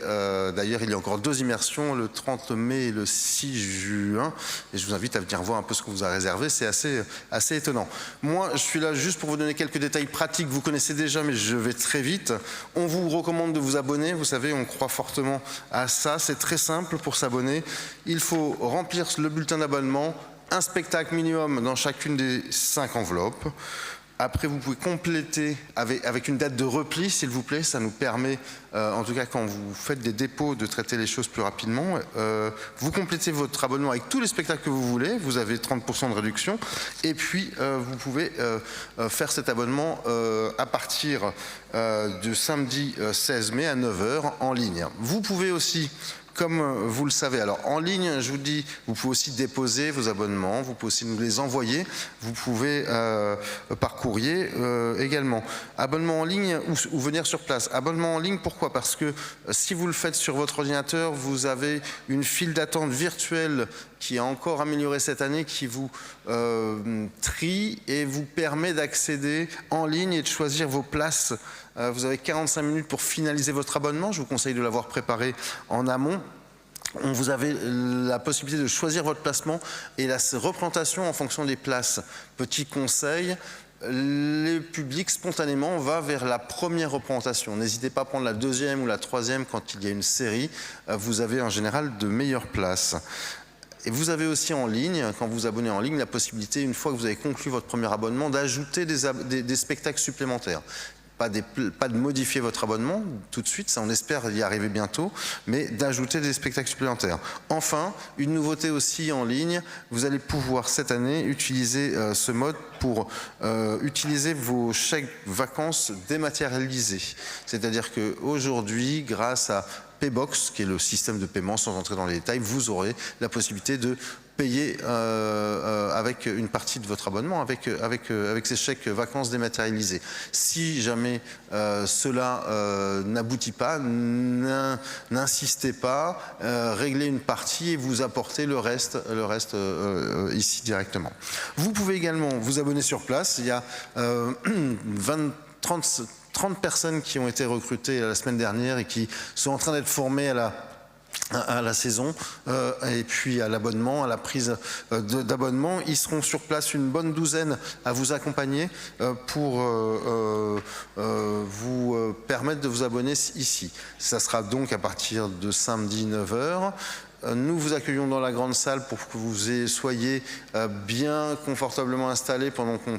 S3: d'ailleurs, il y a encore 2 immersions, le 30 mai et le 6 juin, et je vous invite à venir voir un peu ce qu'on vous a réservé, c'est assez étonnant. Moi, je suis là juste pour vous donner quelques détails pratiques, vous connaissez déjà, mais je vais très vite. On vous recommande de vous abonner, vous savez, on croit fortement à ça, c'est très simple pour s'abonner. Il faut remplir le bulletin d'abonnement, un spectacle minimum dans chacune des 5 enveloppes. Après, vous pouvez compléter avec une date de repli, s'il vous plaît. Ça nous permet, en tout cas quand vous faites des dépôts, de traiter les choses plus rapidement. Vous complétez votre abonnement avec tous les spectacles que vous voulez. Vous avez 30% de réduction. Et puis, vous pouvez faire cet abonnement à partir du samedi 16 mai à 9 h en ligne. Vous pouvez aussi... Comme vous le savez, alors en ligne, je vous dis, vous pouvez aussi déposer vos abonnements, vous pouvez aussi nous les envoyer, vous pouvez par courrier également. Abonnement en ligne ou venir sur place. Abonnement en ligne, pourquoi? Parce que si vous le faites sur votre ordinateur, vous avez une file d'attente virtuelle qui a encore amélioré cette année, qui vous trie et vous permet d'accéder en ligne et de choisir vos places. Vous avez 45 minutes pour finaliser votre abonnement. Je vous conseille de l'avoir préparé en amont. Vous avez la possibilité de choisir votre placement et la représentation en fonction des places. Petit conseil, le public spontanément va vers la première représentation. N'hésitez pas à prendre la 2e ou la 3e quand il y a une série. Vous avez en général de meilleures places. Et vous avez aussi en ligne, quand vous vous abonnez en ligne, la possibilité, une fois que vous avez conclu votre premier abonnement, d'ajouter des spectacles supplémentaires. Pas de modifier votre abonnement tout de suite, ça on espère y arriver bientôt, mais d'ajouter des spectacles supplémentaires. Enfin, une nouveauté aussi en ligne, vous allez pouvoir cette année utiliser ce mode pour utiliser vos chèques vacances dématérialisés. C'est-à-dire qu'aujourd'hui, grâce à Paybox, qui est le système de paiement, sans entrer dans les détails, vous aurez la possibilité de payer avec une partie de votre abonnement, avec ces chèques vacances dématérialisés. Si jamais cela n'aboutit pas, n'insistez pas, réglez une partie et vous apportez le reste ici directement. Vous pouvez également vous abonner sur place. Il y a 30 personnes qui ont été recrutées la semaine dernière et qui sont en train d'être formées à la saison et puis à l'abonnement, à la prise d'abonnement. Ils seront sur place une bonne douzaine à vous accompagner pour vous permettre de vous abonner ici. Ça sera donc à partir de samedi 9h. Nous vous accueillons dans la grande salle pour que vous soyez bien confortablement installés pendant qu'on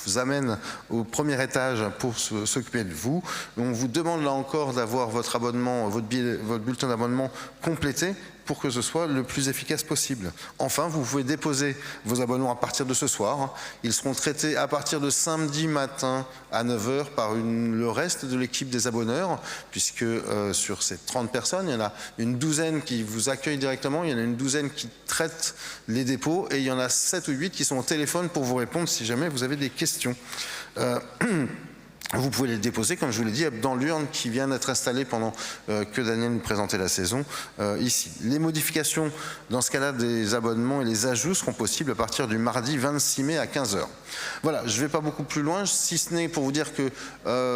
S3: vous amène au premier étage pour s'occuper de vous. On vous demande là encore d'avoir votre abonnement, votre bulletin d'abonnement complété pour que ce soit le plus efficace possible. Enfin, vous pouvez déposer vos abonnements à partir de ce soir. Ils seront traités à partir de samedi matin à 9h par le reste de l'équipe des abonneurs, puisque sur ces 30 personnes, il y en a une douzaine qui vous accueillent directement, il y en a une douzaine qui traitent les dépôts, et il y en a 7 ou 8 qui sont au téléphone pour vous répondre si jamais vous avez des questions. Vous pouvez les déposer, comme je vous l'ai dit, dans l'urne qui vient d'être installée pendant que Daniel nous présentait la saison ici. Les modifications, dans ce cas-là, des abonnements et les ajouts seront possibles à partir du mardi 26 mai à 15h. Voilà, je ne vais pas beaucoup plus loin, si ce n'est pour vous dire que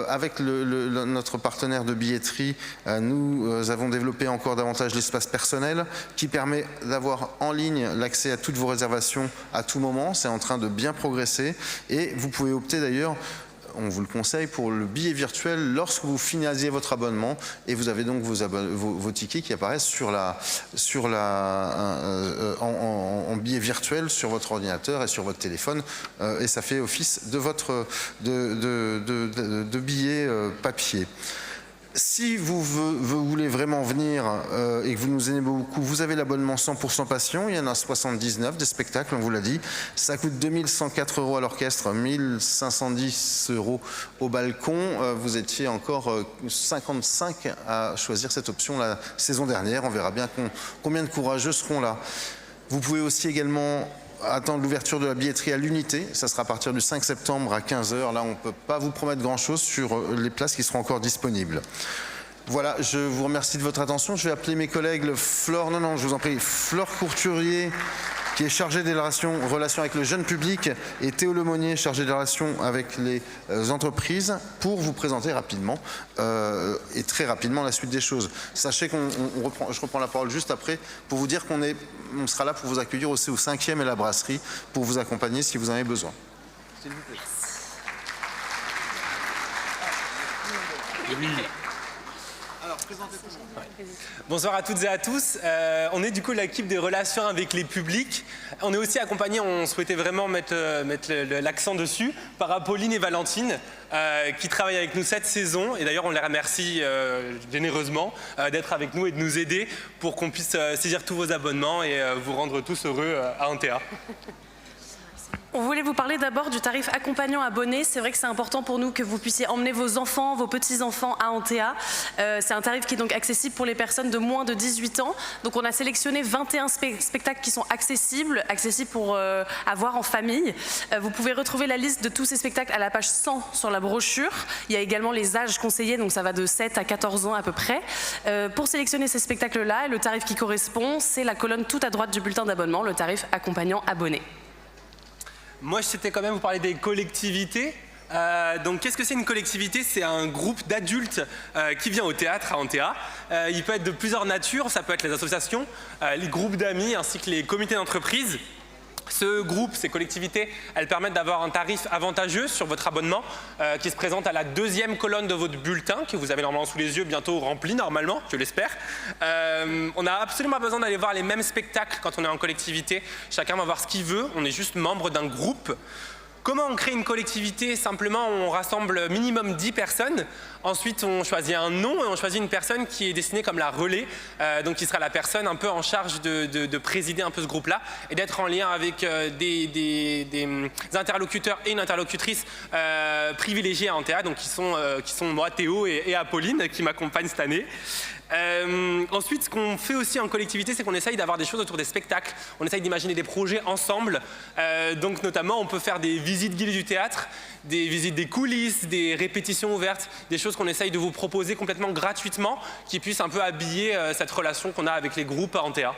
S3: avec notre partenaire de billetterie, nous avons développé encore davantage l'espace personnel qui permet d'avoir en ligne l'accès à toutes vos réservations à tout moment. C'est en train de bien progresser et vous pouvez opter d'ailleurs, on vous le conseille, pour le billet virtuel lorsque vous finalisez votre abonnement, et vous avez donc vos tickets qui apparaissent en billet virtuel sur votre ordinateur et sur votre téléphone, et ça fait office de votre billet papier. Si vous voulez vraiment venir et que vous nous aimez beaucoup, vous avez l'abonnement 100% Passion. Il y en a 79 des spectacles, on vous l'a dit. Ça coûte 2104 € à l'orchestre, 1510 € au balcon. Vous étiez encore 55 à choisir cette option la saison dernière. On verra bien combien de courageux seront là. Vous pouvez aussi également attendre l'ouverture de la billetterie à l'unité. Ça sera à partir du 5 septembre à 15h. Là, on ne peut pas vous promettre grand-chose sur les places qui seront encore disponibles. Voilà, je vous remercie de votre attention. Je vais appeler mes collègues Flore Courturier, qui est chargé des relations avec le jeune public, et Théo Lemonnier, chargé des relations avec les entreprises, pour vous présenter rapidement et très rapidement la suite des choses. Sachez je reprends la parole juste après pour vous dire qu'on sera là pour vous accueillir aussi au 5e et la brasserie pour vous accompagner si vous en avez besoin. S'il vous plaît.
S4: Oui. Bonsoir à toutes et à tous. On est du coup l'équipe des relations avec les publics. On est aussi accompagné, on souhaitait vraiment mettre l'accent dessus, par Apolline et Valentine qui travaillent avec nous cette saison. Et d'ailleurs, on les remercie généreusement d'être avec nous et de nous aider pour qu'on puisse saisir tous vos abonnements et vous rendre tous heureux à Antea.
S5: On voulait vous parler d'abord du tarif accompagnant abonné. C'est vrai que c'est important pour nous que vous puissiez emmener vos enfants, vos petits-enfants à Antea. C'est un tarif qui est donc accessible pour les personnes de moins de 18 ans. Donc on a sélectionné 21 spectacles qui sont accessibles pour avoir en famille. Vous pouvez retrouver la liste de tous ces spectacles à la page 100 sur la brochure. Il y a également les âges conseillés, donc ça va de 7 à 14 ans à peu près. Pour sélectionner ces spectacles-là, le tarif qui correspond, c'est la colonne tout à droite du bulletin d'abonnement, le tarif accompagnant abonné.
S4: Moi, je souhaitais quand même vous parler des collectivités. Donc, qu'est-ce que c'est une collectivité? C'est un groupe d'adultes qui vient au théâtre à Antea. Il peut être de plusieurs natures, ça peut être les associations, les groupes d'amis ainsi que les comités d'entreprise. Ce groupe, ces collectivités, elles permettent d'avoir un tarif avantageux sur votre abonnement qui se présente à la deuxième colonne de votre bulletin que vous avez normalement sous les yeux, bientôt rempli normalement, je l'espère. On n'a absolument pas besoin d'aller voir les mêmes spectacles quand on est en collectivité. Chacun va voir ce qu'il veut, on est juste membre d'un groupe. Comment on crée une collectivité? Simplement, on rassemble minimum 10 personnes. Ensuite, on choisit un nom et on choisit une personne qui est destinée comme la relais, donc qui sera la personne un peu en charge de présider un peu ce groupe-là et d'être en lien avec des interlocuteurs et une interlocutrice privilégiée à Antea, donc qui sont moi, Théo et Apolline, qui m'accompagnent cette année. Ensuite, ce qu'on fait aussi en collectivité, c'est qu'on essaye d'avoir des choses autour des spectacles. On essaye d'imaginer des projets ensemble. Donc notamment, on peut faire des visites guidées du théâtre, des visites des coulisses, des répétitions ouvertes, des choses qu'on essaye de vous proposer complètement gratuitement, qui puissent un peu habiller cette relation qu'on a avec les groupes en Théa.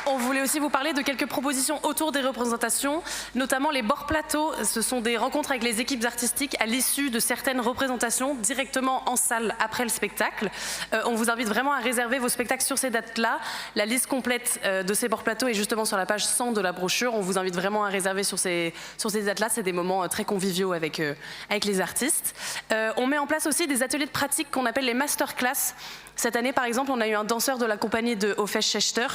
S5: On voulait aussi vous parler de quelques propositions autour des représentations, notamment les bords plateaux. Ce sont des rencontres avec les équipes artistiques à l'issue de certaines représentations directement en salle après le spectacle. On vous invite vraiment à réserver vos spectacles sur ces dates-là. La liste complète de ces bords plateaux est justement sur la page 100 de la brochure. On vous invite vraiment à réserver sur ces dates-là. C'est des moments très conviviaux avec les artistes. On met en place aussi des ateliers de pratique qu'on appelle les masterclass. Cette année, par exemple, on a eu un danseur de la compagnie de Hofesh Schechter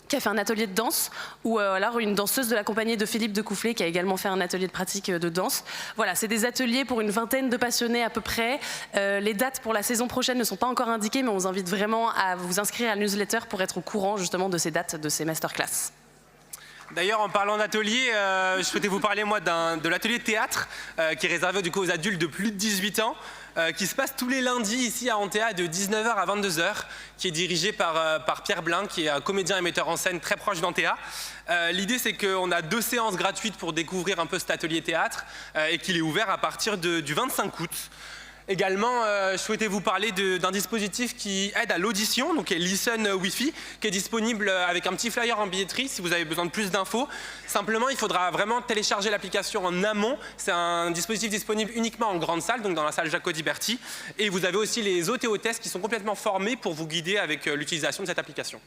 S5: qui a fait un atelier de danse, ou alors une danseuse de la compagnie de Philippe de Coufflet qui a également fait un atelier de pratique de danse. Voilà, c'est des ateliers pour une vingtaine de passionnés à peu près. Les dates pour la saison prochaine ne sont pas encore indiquées, mais on vous invite vraiment à vous inscrire à la newsletter pour être au courant justement de ces dates, de ces masterclass.
S4: D'ailleurs, en parlant d'atelier, je souhaitais vous parler moi de l'atelier théâtre qui est réservé du coup aux adultes de plus de 18 ans, qui se passe tous les lundis ici à Antea de 19h à 22h, qui est dirigé par Pierre Blin, qui est un comédien et metteur en scène très proche d'Antea. L'idée, c'est qu'on a 2 séances gratuites pour découvrir un peu cet atelier théâtre et qu'il est ouvert à partir du 25 août. Également, je souhaitais vous parler d'un dispositif qui aide à l'audition, donc Listen Wi-Fi, qui est disponible avec un petit flyer en billetterie si vous avez besoin de plus d'infos. Simplement, il faudra vraiment télécharger l'application en amont. C'est un dispositif disponible uniquement en grande salle, donc dans la salle Jacques-Audiberti. Et vous avez aussi les hôtes et hôtesses qui sont complètement formés pour vous guider avec l'utilisation de cette application.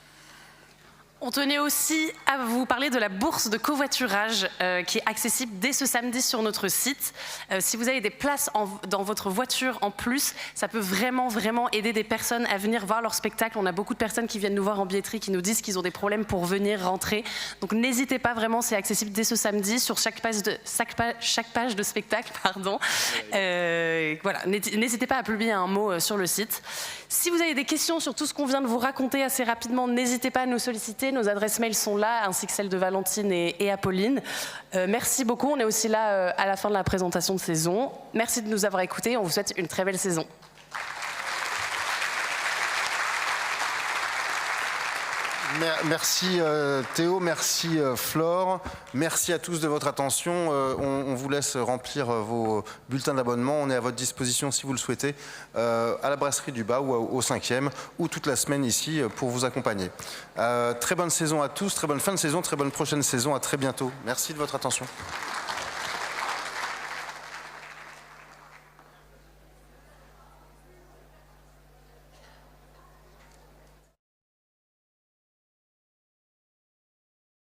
S5: On tenait aussi à vous parler de la bourse de covoiturage qui est accessible dès ce samedi sur notre site. Si vous avez des places dans votre voiture en plus, ça peut vraiment aider des personnes à venir voir leur spectacle. On a beaucoup de personnes qui viennent nous voir en billetterie qui nous disent qu'ils ont des problèmes pour venir rentrer. Donc n'hésitez pas, vraiment, c'est accessible dès ce samedi sur chaque page de spectacle. Voilà, n'hésitez pas à publier un mot sur le site. Si vous avez des questions sur tout ce qu'on vient de vous raconter assez rapidement, n'hésitez pas à nous solliciter. Nos adresses mail sont là, ainsi que celles de Valentine et Apolline. Merci beaucoup. On est aussi là à la fin de la présentation de saison. Merci de nous avoir écoutés. On vous souhaite une très belle saison.
S3: Merci Théo, merci Flore, merci à tous de votre attention. On vous laisse remplir vos bulletins d'abonnement. On est à votre disposition si vous le souhaitez à la brasserie du Bas ou au 5e ou toute la semaine ici pour vous accompagner. Très bonne saison à tous, très bonne fin de saison, très bonne prochaine saison. À très bientôt. Merci de votre attention.